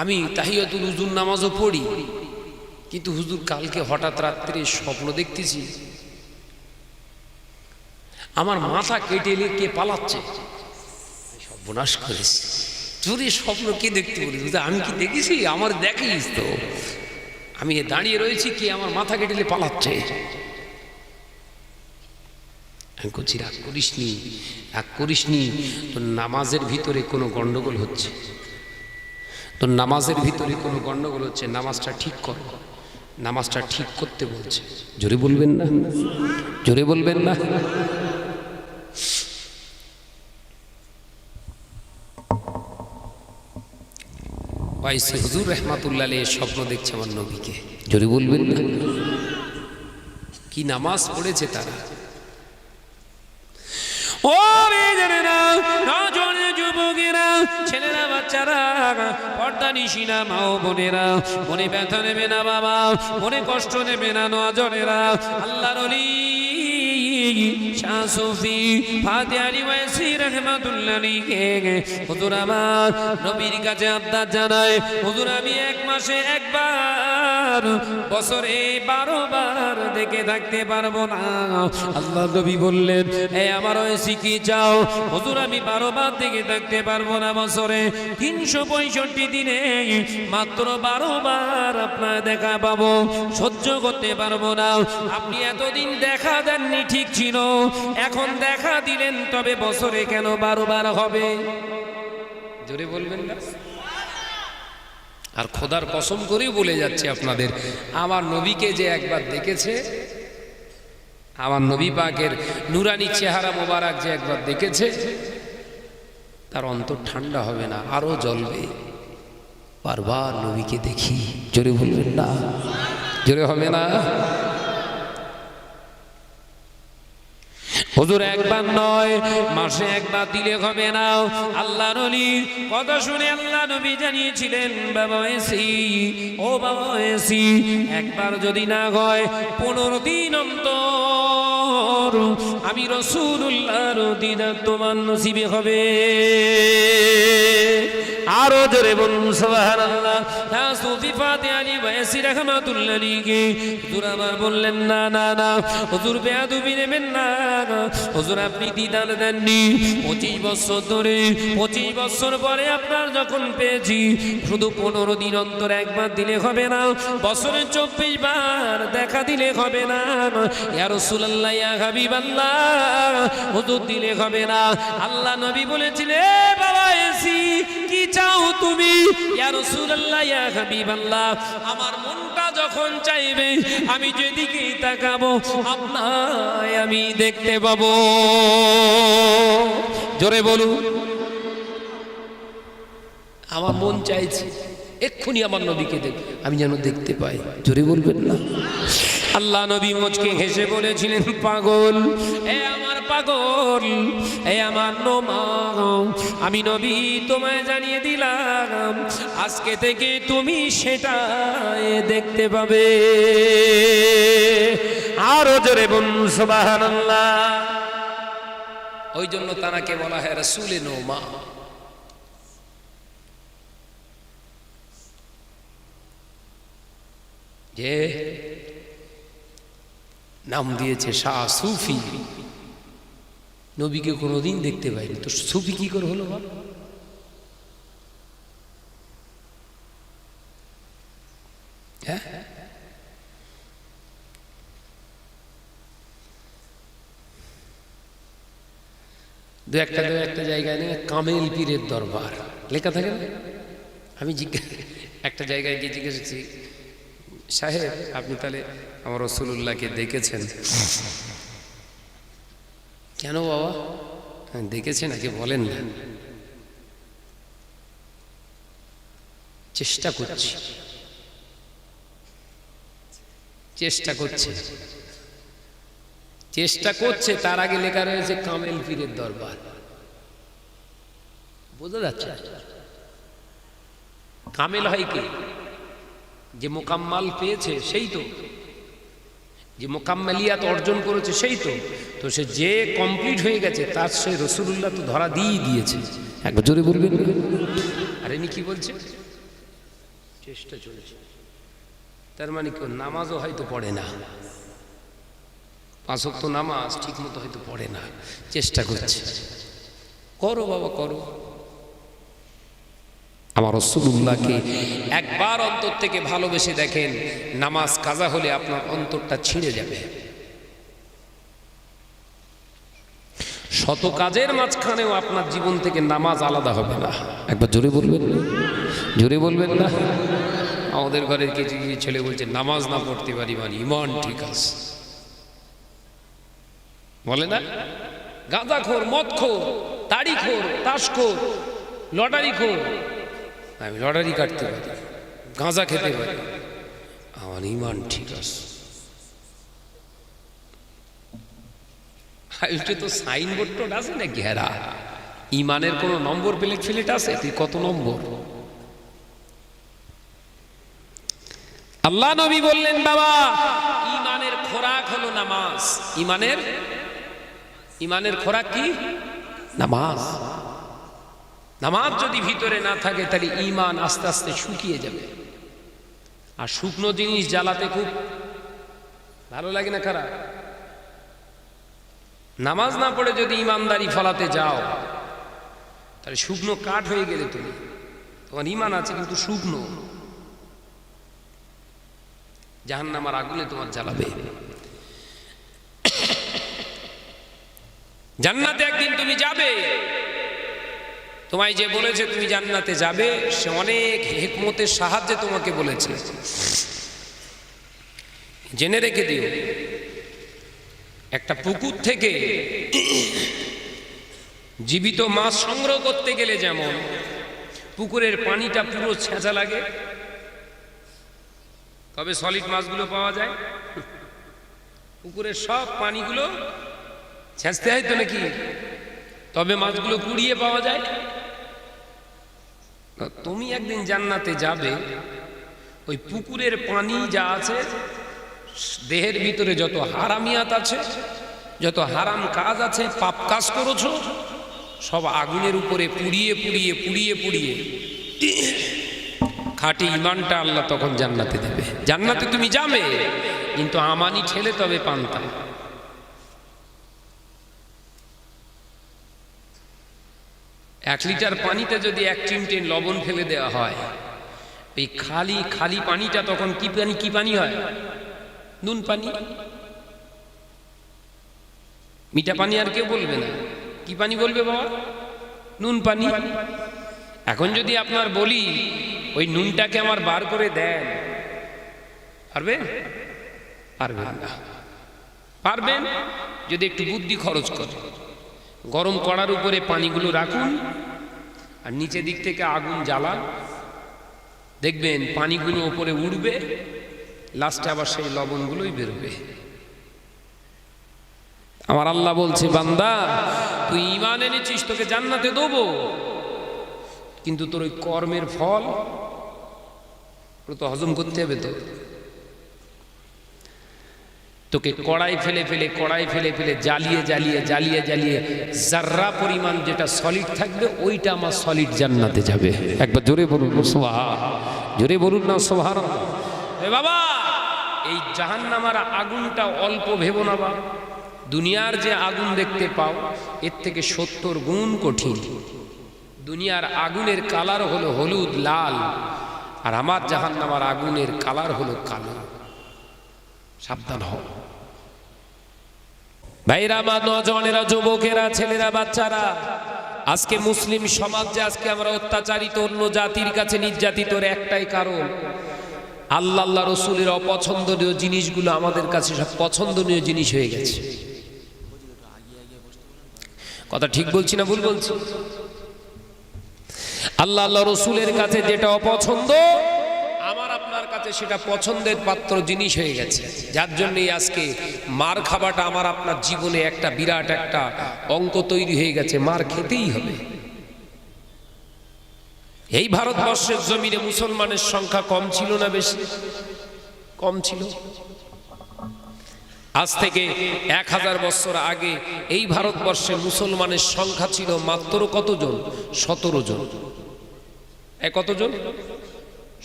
আমি তাহিয়াতুল উযুর নামাজও পড়ি, কিন্তু হুজুর কালকে হঠাৎ রাত্রে স্বপ্ন দেখতেছি আমার মাথা কেটে কে পালাচ্ছে। সর্বনাশ করেছি, চুরি স্বপ্ন কে দেখতে বলি? আমি কি দেখেছি? আমার দেখিস তো, আমি দাঁড়িয়ে রয়েছি, কি আমার মাথা কেটে পালাচ্ছে। রাগ করিসনি, রাগ করিসনি, তোর নামাজের ভিতরে কোনো গন্ডগোল হচ্ছে, তোর নামাজের ভিতরে কোনো গন্ডগোল হচ্ছে, নামাজটা ঠিক কর, নামাজটা ঠিক করতে বলছে। জোরে বলবেন না, জোরে বলবেন না। ওয়াইসি হুজুর রহমাতুল্লাহ আলাইহি স্বপ্ন দেখছে আমার নবীকে। জোরে বলবেন না। কি নামাজ পড়েছে তারা। ও বেজনেরা, নজর যুবকেরা, ছেলেরা, বাচ্চারা, পর্দা নিশিনা মা ও বোনেরা, মনে ব্যথা নেবে না বাবা, মনে কষ্ট নেবে না নজরেরা। আল্লাহর ওলি শাহ সুফি ফাতে আলী ওয়াইসি রাহমাতুল্লাহ আলাইহি হুজুর আমার নবীর কাছে আবদার জানায়, হুজুর আমি 1 মাসে 1 বার, বছরে 12 বার দেখে থাকতে পারবো না। আল্লাহ নবী বললেন, এ আমার ওয়াইসি কি চাও? হুজুর আমি 12 বার দেখে থাকতে পারবো না, বছরে 365 দিনে মাত্র 12 বার আপনার দেখা পাবো, সহ্য করতে পারবো না। আপনি এতদিন দেখা দেননি ঠিক ছিল, এখন দেখা দিলেন, তবে বছরে কেন 12 বার হবে? জোরে বলবেন না। আর খোদার কসম করেই বলে যাচ্ছে আপনাদের, আমার নবীকে যে একবার দেখেছে, আমার নবী পাকের নুরানি চেহারা মোবারক যে একবার দেখেছে, তার অন্তর ঠান্ডা হবে না, আরো জ্বলবে। বারবার নবীকে দেখি। জোরে বলবেন না, জোরে হবে না। হুজুর 1 বার নয়, মাসে 1 বার দিলে হবে না। আল্লাহর ওলির কথা শুনে আল্লাহ নবী জানিয়েছিলেন, বাবা ওয়াইসি, ও বাবা ওয়াইসি, 1 বার যদি না হয় 15 দিন অন্তর আমি রাসূলুল্লাহর দিদার তোমার নসিবে হবে। আরো জোরে বলুন সুবহানাল্লাহ। শাহ সুফি ফাতে আলী ওয়াইসি রাহমাতুল্লাহ আলাইহি হুজুর আমার বললেন, না না না হুজুর, বেয়াদবি নেবেন না, হুজুর আপনি দিদার দেননি 25 বছর ধরে, 25 বছর পরে আপনার যখন পেয়েছি, শুধু 15 দিন অন্তর 1 বার দিলে হবে না, বছরে 24 বার দেখা দিলে হবে না। ইয়া রাসূলুল্লাহ, ইয়া হাবিবাল্লাহ, হুজুর দিলে হবে না। আল্লাহ নবী বলেছিলেন, এ বাবা ওয়াইসি কি চাও তুমি? ইয়া রাসূলুল্লাহ, ইয়া হাবিবাল্লাহ, আমার মনটা যখন চাইবে আমি যেদিকেই তাকাবো আপনায় আমি দেখতে পাবো। জোরে বলুন। আমার মন চাইছে এক্ষুনি আমার নবীকে দেখ, আমি যেন দেখতে পাই। জোরে বলবেন না। আল্লাহ নবী মুচকে হেসে বলেছিলেন, পাগল, এ আমার পাগল, এ আমার নোমা, আমি নবী তোমায় জানিয়ে দিলাম, আজকে থেকে তুমি সেটা দেখতে পাবে। আরো জোরে বলুন সুবহানাল্লাহ। ওই জন্য তানাকে বলা হয় রাসূলে নোমা। যে নাম দিয়েছে শাহ সুফি, নবীকে কোনোদিন দেখতে পাইনি, তো সুফি কি করে হলো? হ্যাঁ, দু একটা জায়গায় নেই কামেল পীরের দরবার লেখা থাকে না। আমি একটা জায়গায় গিয়ে জিজ্ঞেস করছি, সাহেব আপনি তাহলে আমার রাসূলুল্লাহকে দেখেছেন? কেন বাবা, দেখেছেন নাকি বলেন না? চেষ্টা করছি, চেষ্টা করছে, চেষ্টা করছে। তার আগে লেখা রয়েছে কামেল পীরের দরবার। বোঝা যাচ্ছে? কামেল হয় কি? যে মোকাম্মাল পেয়েছে সেই তো। যে মোকাম্মেলিয়াত অর্জন করেছে সেই তো, তো সে যে কমপ্লিট হয়ে গেছে তার সে রসুলুল্লাহ তো ধরা দিয়ে দিয়েছে। একবার জোরে বলবেন। আর ইনি কি বলছে? চেষ্টা চলছে। তার মানে কেউ নামাজও হয়তো পড়ে না, 5 ওয়াক্ত নামাজ ঠিক মতো হয়তো পড়ে না, চেষ্টা করছে। করো বাবা করো। আমার রাসূলুল্লাহকে একবার অন্তর থেকে ভালোবেসে দেখেন, নামাজ কাজা হলে আপনার অন্তরটা ছিঁড়ে যাবে। শত কাজের মাঝখানেও আপনার জীবন থেকে নামাজ আলাদা হবে না। একবার জোরে বলবেন, জোরে বলবেন না। আমাদের ঘরের কিছু কিছু ছেলে বলছে নামাজ না পড়তে পারি মানে ইমান ঠিক আছে, বলে না? গাঁজাখোর, মদখোর, তাড়িখোর, তাসখোর, লটারিখোর, আমি লটারি কাটতে পারি, গাঁজা খেতে পারি, আমার ইমান ঠিক আছে। এটা তো সাইনবোর্ড টোড আছে না ঘেরা, ইমানের কোনো নম্বর প্লেট ফিলেট আছে? তুই কত নম্বর? আল্লাহ নবী বললেন, বাবা ইমানের খোরাক হলো নামাজ। ইমানের খোরাক কি? নামাজ। নামাজ যদি ভিতরে না থাকে তাহলে ইমান আস্তে আস্তে শুকিয়ে যাবে। আর শুকনো জিনিস জ্বালাতে খুব ভালো লাগে না, খারাপ? নামাজ না পড়ে যদি ইমানদারি ফলাতে যাও তাহলে শুকনো কাঠ হয়ে গেলে তুমি, তোমার ইমান আছে কিন্তু শুকনো, জাহান্নামের আগুনে তোমার জ্বালাবে। জান্নাতে একদিন তুমি যাবে, তোমায় যে বলেছে তুমি জান্নাতে যাবে সে অনেক হিকমতের সাহায্যে তোমাকে বলেছে। জেনে রেখে দিও, একটা পুকুর থেকে জীবিত মাছ সংগ্রহ করতে গেলে যেমন পুকুরের পানিটা পুরো ছেঁচা লাগে, তবে সলিড মাছগুলো পাওয়া যায়। পুকুরের সব পানিগুলো ছেঁচতে হয় তো নাকি, তবে মাছগুলো কুড়িয়ে পাওয়া যায়। তুমি একদিন জান্নাতে যাবে, ওই পুকুরের পানি যা আছে, দেহের ভিতরে যত হারামিয়াত আছে, যত হারাম কাজ আছে, পাপ কাজ করেছো, সব আগুনের উপরে পুড়িয়ে পুড়িয়ে পুড়িয়ে পুড়িয়ে খাঁটি ইমানটা আল্লাহ তখন জান্নাতে দেবে। জান্নাতে তুমি যাবে কিন্তু আমানি ঠেলে তবে পান্তা। এক লিটার পানিতে যদি 1 চিমটে লবণ ফেলে দেওয়া হয়, এই খালি খালি পানিটা তখন কি পানি হয়? নুন পানি। মিঠা পানি আর কেউ বলবে না, কি পানি বলবে বাবা? নুন পানি। এখন যদি আপনার বলি ওই নুনটাকে আমার বার করে দেন, পারবেন? পারবেন না। পারবেন যদি একটু বুদ্ধি খরচ করে। গরম কড়ার উপরে পানিগুলো রাখুন আর নিচে দিক থেকে আগুন জ্বালান, দেখবেন পানিগুলো উপরে উঠবে, লাস্টে আবার সেই লবণগুলোই বেরোবে। আমার আল্লাহ বলছে, বান্দা তুই ঈমান এনেছিস, তোকে জান্নাতে দেবো, কিন্তু তোর ওই কর্মের ফল তো হজম করতে হবে। তোকে কড়াই ফেলে ফেলে জ্বালিয়ে জাররা পরিমাণ যেটা সলিড থাকবে ওইটা আমার সলিড জান্নাতে যাবে। একবার জোরে বলুন সুবহান, জোরে বলুন না সুবহানাল্লাহ। এ বাবা, এই জাহান্নামের আগুনটা অল্প ভেবো না বাবা। দুনিয়ার যে আগুন দেখতে পাও এর থেকে 70 গুণ কঠিন। দুনিয়ার আগুনের কালার হলো হলুদ লাল, আর আমার জাহান্নামের আগুনের কালার হলো কালো। সাবধান হও ভাইরা, মা, নওজওয়ানেরা, যুবকেরা, ছেলেরা, বাচ্চারা, আজকে মুসলিম সমাজে আজকে আমরা অত্যাচারিত, অন্য জাতির কাছে নির্যাতিত একটাই কারণ, আল্লাহ রসুলের অপছন্দনীয় জিনিসগুলো আমাদের কাছে সব পছন্দনীয় জিনিস হয়ে গেছে। কথা ঠিক বলছি না ভুল বলছি? আল্লাহ রসুলের কাছে যেটা অপছন্দ, আমার আপনার কাছে সেটা পছন্দের পাত্র জিনিস হয়ে গেছে। যার জন্যই আজকে মার খাওয়াটা আমার আপনার জীবনে একটা বিরাট একটা অঙ্ক তৈরি হয়ে গেছে। মার খেতেই হবে। এই ভারতবর্ষের জমিনে মুসলমানের সংখ্যা কম ছিল না বেশি? কম ছিল। আজ থেকে 1000 বছর আগে এই ভারতবর্ষে মুসলমানের সংখ্যা ছিল মাত্র কতজন? 17 জন। কতজন?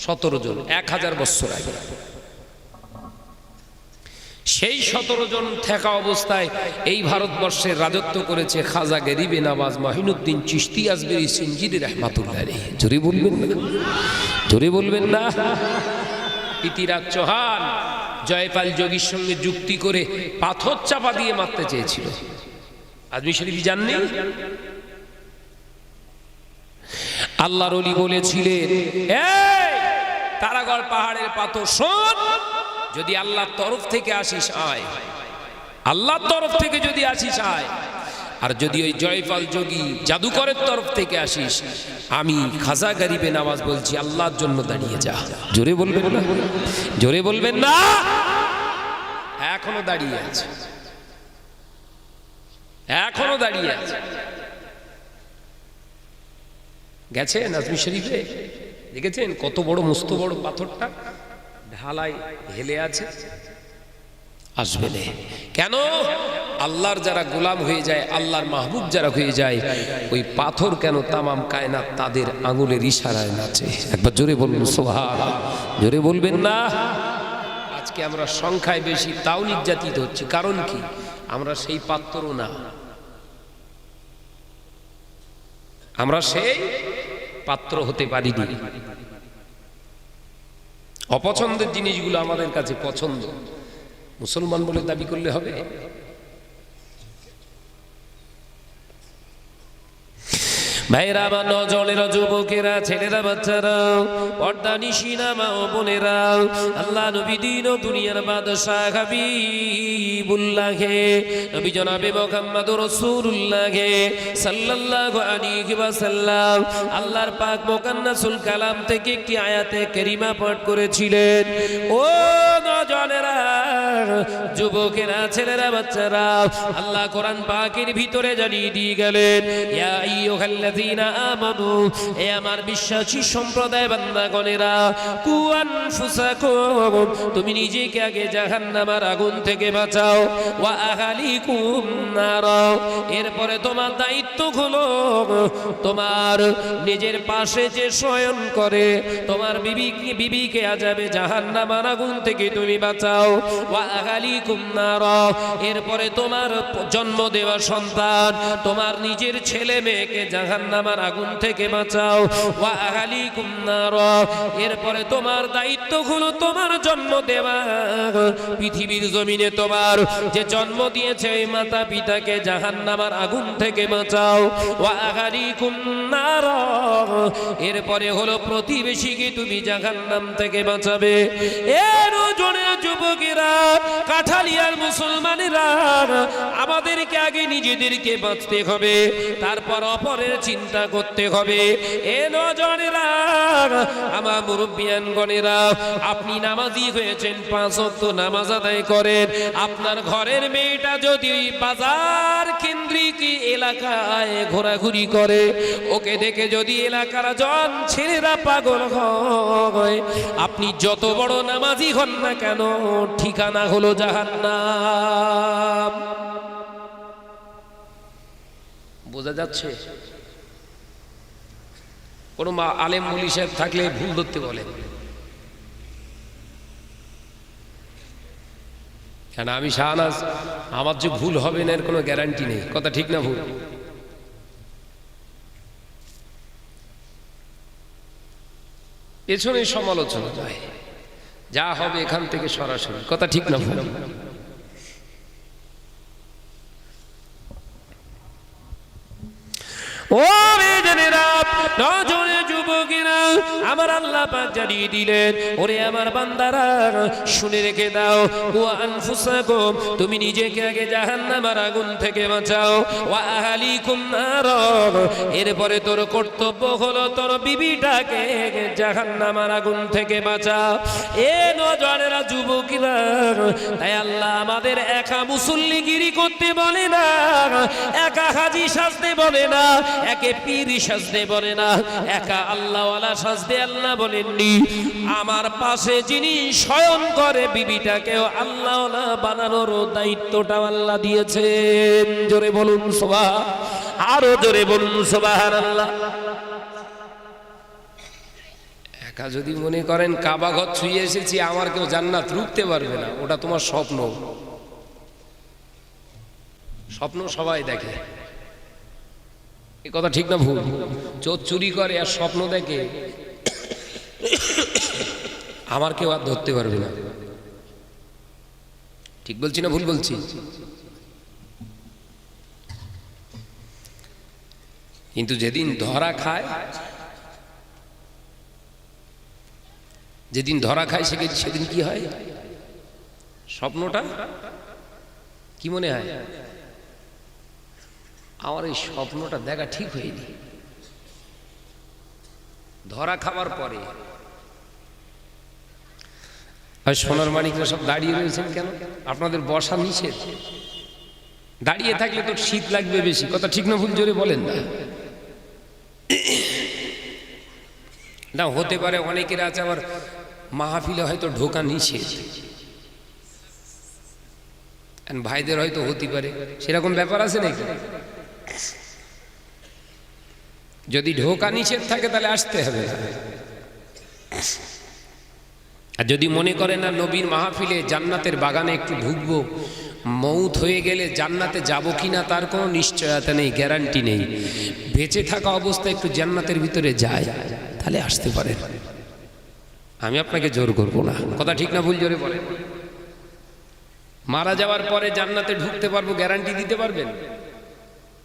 17 জন 1000 বছর আগে। সেই 17 জন থাকা অবস্থায় এই ভারতবর্ষের রাজত্ব করেছে খাজা গরিবে নওয়াজ মাহিনুদ্দিন চিশতি আজমেরি সিঞ্জিরি রহমাতুল্লাহ আলাইহি। জোরে বলবেন না, জোরে বলবেন না। পৃথ্বীরাজ চৌহান জয়পাল যোগীর সঙ্গে যুক্তি করে পাথর চাপা দিয়ে মারতে চেয়েছিল। আজমি শরীফ জাননি? আল্লাহর ওলি বলেছিলেন, এই তারাগড় পাহাড়ের পাথর শোন, যদি আল্লাহর তরফ থেকে আসিস আয়, আল্লাহর তরফ থেকে যদি আসিস আয়, আর যদি ওই জয়পাল যোগী জাদুকরের তরফ থেকে আসিস, আমি খাজা গরিবে নওয়াজ বলছি আল্লাহর জন্য দাঁড়িয়ে যা। জোরে বলবেন না, জোরে বলবেন না। এখনো দাঁড়িয়ে আছে, এখনো দাঁড়িয়ে আছে। গেছেন আজমি শরীফে, দেখেছেন কত বড় মস্ত বড় পাথরটা ঢালাই হেলে আছে? আসবে না কেন? আল্লাহর যারা গোলাম হয়ে যায়, আল্লাহর মাহবুব যারা হয়ে যায়, ওই পাথর কেন তামাম কায়নাত তাদের আঙুলের ইশারায় নাচে। একবার জোরে বলুন সুবহানাল্লাহ, জোরে বলবেন না। আজকে আমরা সংখ্যায় বেশি তাও নির্যাতিত হচ্ছি, কারণ কি? আমরা সেই পাত্র না, আমরা সেই পাত্র হতে পারিনি। অপছন্দের জিনিসগুলো আমাদের কাছে পছন্দ, মুসলমান বলে দাবি করলে হবে? ভাইরা আমার, নজনেরা, যুবকেরা, ছেলেরা, বাচ্চারা, পর্দা নিশিনা মা ও বোনেরা, আল্লাহ নবী দিন ও দুনিয়ার বাদশাহ হাবিবুল্লাহে নবী জনাবে মুহাম্মদুর রাসূলুল্লাহে সাল্লাল্লাহু আলাইহি ওয়াসাল্লাম আল্লাহর পাক মুকান্নাসুল কালাম থেকে একটি আয়াতে কারিমা পাঠ করেছিলেন। ও নজনেরা, যুবকেরা, ছেলেরা, বাচ্চারা, আল্লাহ কোরআন পাকের ভিতরে জানিয়ে দিয়ে গেলেন, ইয়া আইয়ুহাল্লাযীনা আমানু, এ আমার বিশ্বাসী সম্প্রদায় বান্দাগণেরা, কু আনফুসাকুম, তুমি নিজেকে আগে জাহান্নামের আগুন থেকে বাঁচাও, ওয়া আহলিকুম নার, এরপরে তোমার দায়িত্ব হলো তোমার নিজের পাশে যে শয়ন করে তোমার বিবিকে আযাবে জাহান্নামের আগুন থেকে তুমি বাঁচাও, ওয়া আহলিকুম নার, এরপরে তোমার জন্ম দেওয়া সন্তান, তোমার নিজের ছেলে মেয়েকে জাহান্নামের আগুন থেকে বাঁচাও, ওয়া আহলিকুম নার, এরপরে তোমার দায়িত্ব হলো তোমার জন্ম দেওয়া পৃথিবীর জমিনে তোমার যে জন্ম দিয়েছে এই মাতা পিতাকে জাহান্নামের আগুন থেকে বাঁচাও, ওয়া আহলিকুম নার, এরপরে হলো প্রতিবেশীকে তুমি জাহান্নাম থেকে বাঁচাবে। এর জন্য যুবকেরা, কাঠালিয়ার মুসলমানেরা, আমাদেরকে আগে নিজেদেরকে বাঁচতে হবে, তারপর অপরের চিন্তা করতে হবে। এ নজনেরা, আমার মুরব্বিয়ানগণেরা, আপনি নামাজি হয়েছেন, 5 ওয়াক্ত নামাজ আদায় করেন, আপনার ঘরের মেয়েটা যদি বাজার কেন্দ্রিক এলাকায় ঘোরাঘুরি করে, ওকে দেখে যদি এলাকার জন ছেলেরা পাগল হয়, আপনি যত বড় নামাজি হন না কেন, ঠিকানা হলো জাহান্নাম। বোঝা যাচ্ছে? কোনো আলেম মুলি সাহেব থাকলে ভুল ধরতে বলে, কেন আমি শাহনাজ, আমার যে ভুল হবে না এর কোনো গ্যারান্টি নেই। কথা ঠিক না ভুল? পেছনে সমালোচনা যায়, যা হবে এখান থেকে সরাসরি। কথা ঠিক না ভুল? ও বেজনেরা, নজরে যুবকেরা, আমার আল্লাহ পাক জানিয়ে দিলেন, ওরে আমার বান্দারা, শুনে রেখে দাও, ওয়া আনফুসাকুম, তুমি নিজেকে আগে জাহান্নামের আগুন থেকে বাঁচাও, ওয়া আহলিকুম নার, এরপরে তোর কর্তব্য হলো তোর বিবিটাকে জাহান্নামের আগুন থেকে বাঁচাও। এ নজরেরা, যুবকেরা, তাই আল্লাহ আমাদের একা মুসল্লিগিরি করতে করতে বলে না, একা হাজি সাজতে বলে না, একে পীর সাজতে বলে না, একা আল্লাহওয়ালা সাজতে আল্লাহ বলেননি। আমার পাশে যিনি শয়ন করে বিবিটাকেও আল্লাহওয়ালা বানানোর দায়িত্বটাও আল্লাহ দিয়েছেন। জোরে বলুন সুবহান, আরো জোরে বলুন সুবহানাল্লাহ। একা যদি মনে করেন কাবা ঘর ছুঁয়ে এসেছি, আমার কেউ জান্নাত রুখতে পারবে না, ওটা তোমার স্বপ্ন। স্বপ্ন সবাই দেখে, এ কথা ঠিক না ভুল? চোর চুরি করে আর স্বপ্ন দেখে, আমার কেউ আর ধরতে পারবে না। ঠিক বলছি না ভুল বলছি? কিন্তু যেদিন ধরা খায়, যেদিন ধরা খায় সেদিন কি হয়? স্বপ্নটা কি মনে হয়? আমার এই স্বপ্নটা দেখা ঠিক হয়নি। ধরা খাবার পরে আর সোনার মানিকরা সব দাঁড়িয়ে রয়েছেন কেন? আপনাদের বসা নিষেধ। দাঁড়িয়ে থাকলে তো শীত লাগবে বেশি, কথা ঠিক না ভুল জোরে বলেন না? না হতে পারে অনেকের আছে আবার মাহফিলে হয়তো ঢোকা নিষেধ, ভাইদের হয়তো হতে পারে, সেরকম ব্যাপার আছে নাকি? যদি ঢোকা নিষেধ থাকে তাহলে আসতে হবে। আর যদি মনে করে না নবীর মাহফিলে জান্নাতের বাগানে একটু ঢুকবো, মৌত হয়ে গেলে জান্নাতে যাব কিনা তার কোনো নিশ্চয়তা নেই, গ্যারান্টি নেই, বেঁচে থাকা অবস্থায় একটু জান্নাতের ভিতরে যায়, তাহলে আসতে পারে। আমি আপনাকে জোর করবো না, কথা ঠিক না ভুল জোরে বলেন? মারা যাওয়ার পরে জান্নাতে ঢুকতে পারবো গ্যারান্টি দিতে পারবেন?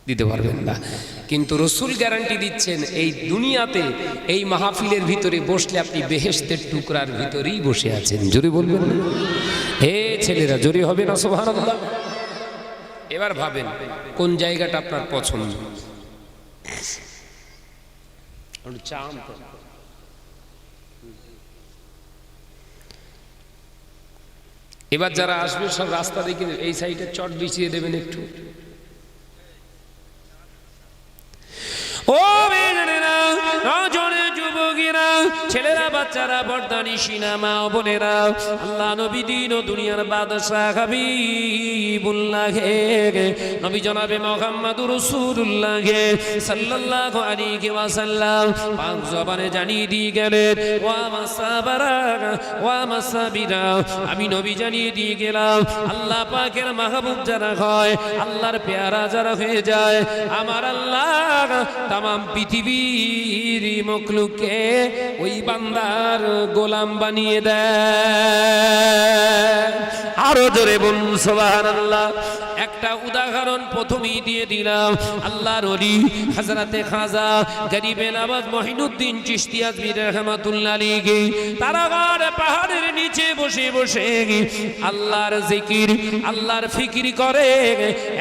দিতে পারবেন না। কিন্তু রসুল গ্যারান্টি দিচ্ছেন, এই দুনিয়াতে এই মাহফিলের ভিতরে বসলে আপনি বেহেশতের টুকরার ভিতরেই বসে আছেন। জোরে বলবেন না? হে ছেলেরা, জোরে হবে না সুবহানাল্লাহ? এবার ভাবেন কোন জায়গাটা আপনার পছন্দ। এবার যারা আসবে সব রাস্তা দেখে এই সাইডে চট বিছিয়ে দেবেন একটু। ও বেজনেরা, নজরে যুবকেরা, ছেলেরা, বাচ্চারা, বর্দানি সিনা, মা ও বোনেরা, আল্লাহ নবী দিন ও দুনিয়ার বাদশাহ হাবিবুল্লাহ নবী জনাবে মুহাম্মদুর রাসূলুল্লাহ সাল্লাল্লাহু আলাইহি ওয়াসাল্লাম পাক জবানে জানিয়ে দিয়ে গেলেন, ওয়া মাসাবারা ওয়া মাসাবিরা, আমি নবী জানিয়ে দিয়ে গেলাম, আল্লাহ পাকের মাহবুব যারা হয়, আল্লাহর পেয়ারা যারা হয়ে যায়, আমার আল্লাহ তামাম পৃথিবীর মখলুককে ওই বান্দার গোলাম বানিয়ে দেয়। আরো জোরে বলুন সুবহানাল্লাহ। একটা উদাহরণ প্রথমেই দিয়ে দিলাম, আল্লাহর ওলি হযরতে খাজা গরিবে নওয়াজ মঈনুদ্দিন চিশতি আজমি রাহমাতুল্লাহ আলাইহি তারাগার পাহাড়ের নিচে বসে বসে আল্লাহর জিকির, আল্লাহর ফিকির করে।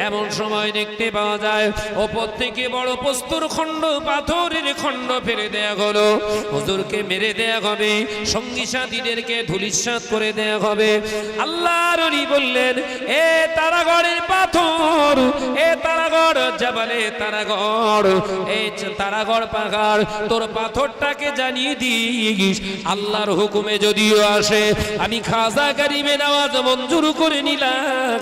এমন সময় দেখতে পাওয়া যায় ওপর থেকে বড় প্রস্তর খণ্ড, পাথরের খণ্ড ফেলে দেয়া হলো, হুজুরকে মেরে দেয়া হবে, সঙ্গী সাথীদেরকে ধূলিসাৎ করে দেয়া হবে। আল্লাহর ওলি বললেন, এ তারাগড়ের পাথর, এ তারাগড় জাবালে তারাগড়, এই তারাগড় পাহাড়, তোর পাথরটাকে জানিয়ে দিস আল্লাহর হুকুমে যদিও আসে আমি খাজা গরিবে নওয়াজ মঞ্জুর করে নিলাম,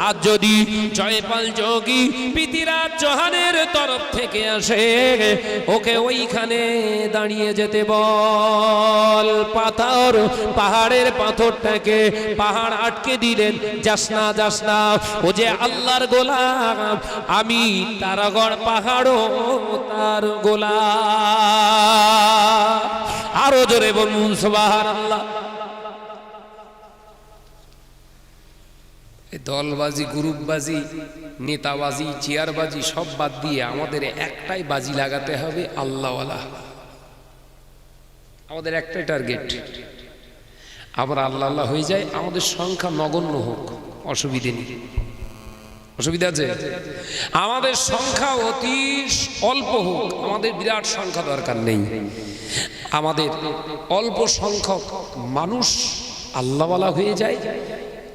আর যদি জয়পাল যোগী পৃথিরাজ চৌহানের তরফ থেকে আসে ওকে ওইখানে দাঁড়িয়ে যেতে বল। পাথর, পাহাড়ের পাথরটাকে পাহাড় আটকে দিলেন, যাস না, যাস না, ও যে আল্লাহর গোলাম, আমি তারাগড় পাহাড়ও তার গোলাম। আরো জোরে বলুন সুবহানাল্লাহ। দলবাজি, গ্রুপবাজি, নেতাবাজি, চেয়ারবাজি সব বাদ দিয়ে আমাদের একটাই বাজি লাগাতে হবে, আল্লাহওয়ালা। আমাদের একটাই টার্গেট, আমরা আল্লাহ আল্লাহ হয়ে যায়, আমাদের সংখ্যা নগণ্য হোক, অসুবিধে নেই। অসুবিধা আছে? আমাদের সংখ্যা অতি অল্প হোক, আমাদের বিরাট সংখ্যা দরকার নেই। আমাদের অল্প সংখ্যক মানুষ আল্লাহওয়ালা হয়ে যায়,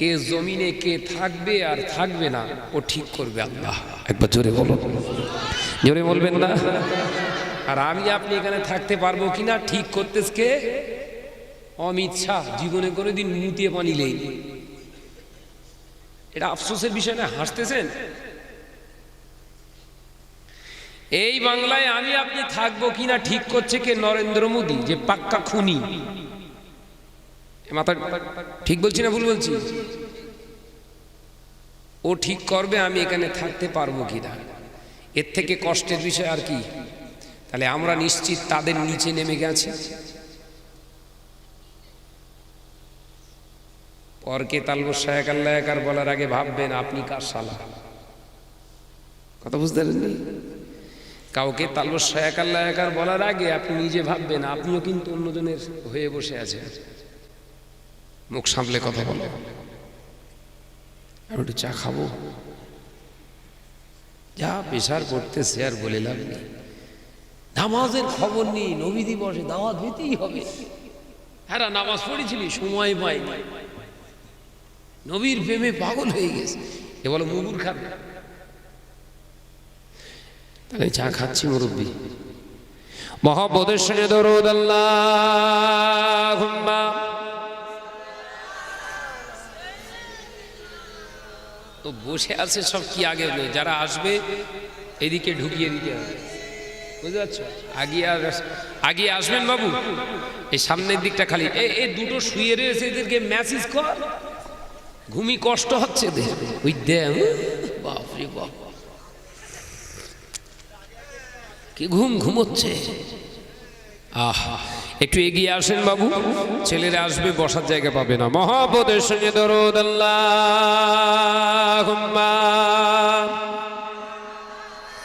এ জমিনে কে থাকবে আর থাকবে না ও ঠিক করবে আল্লাহ। একবার জোরে বলো, জোরে বলবেন না? আর আমি আপনি এখানে থাকতে পারবো কিনা ঠিক করতেছে কে? অমিত শাহ জীবনে কোনোদিন মুতিয়ে পানি নেই। এটা আফসোসের বিষয় না? হাসতেছেন? এই বাংলায় আমি আপনি থাকবো কিনা ঠিক করছে কে? নরেন্দ্র মোদী, যে পাক্কা খুনি। মাথা ঠিক বলছি না ভুল বলছি? ও ঠিক করবে আমি এখানে থাকতে পারবো কিনা। এর থেকে কষ্টের বিষয় আর কি? তাহলে আমরা নিশ্চিত তাদের নিচে নেমে গেছি। পরকে তালবো শায়েক আল্লাহ একার বলার আগে ভাববেন আপনি কার শালা। কথা বুঝতে পারেননি? কাউকে তালবো শায়েক আল্লাহ একার বলার আগে আপনি নিজে ভাববেন আপনিও কিন্তু অন্যজনের হয়ে বসে আছেন। মুখ সামলে কথা বলো। আমি একটু চা খাবো। যা প্রেশার করতেছে আর বলে লাভ নেই। নামাজের খবর নেই, নবী দিবসে দাওয়াত দিতেই হবে। হ্যাঁ, নামাজ পড়েছিলি, সময় পাইনি, নবীর প্রেমে পাগল হয়ে গেছে। এ বলো মুগুর খাবে? তাহলে চা খাচ্ছি মুরব্বী। মহব্বতের সঙ্গে দরুদ আল্লাহুম্মা। তো বসে আছে সব কি আগে হলো? যারা আসবে এদিকে ঢুকিয়ে দিতে হবে, বুঝতে পারছো? আগে আসবেন বাবু, এই সামনের দিকটা খালি। এই দুটো শুয়ে রয়েছে, এদেরকে মেসেজ কর, ঘুমি কষ্ট হচ্ছে এদের। ওই দেখ, বাপরে বাপ, কি ঘুমোচ্ছে। একটু এগিয়ে আসেন বাবু, ছেলেরা আসবে, বসার জায়গা পাবে না। মহব্বতের সঙ্গে দরুদ আল্লাহুম্মা।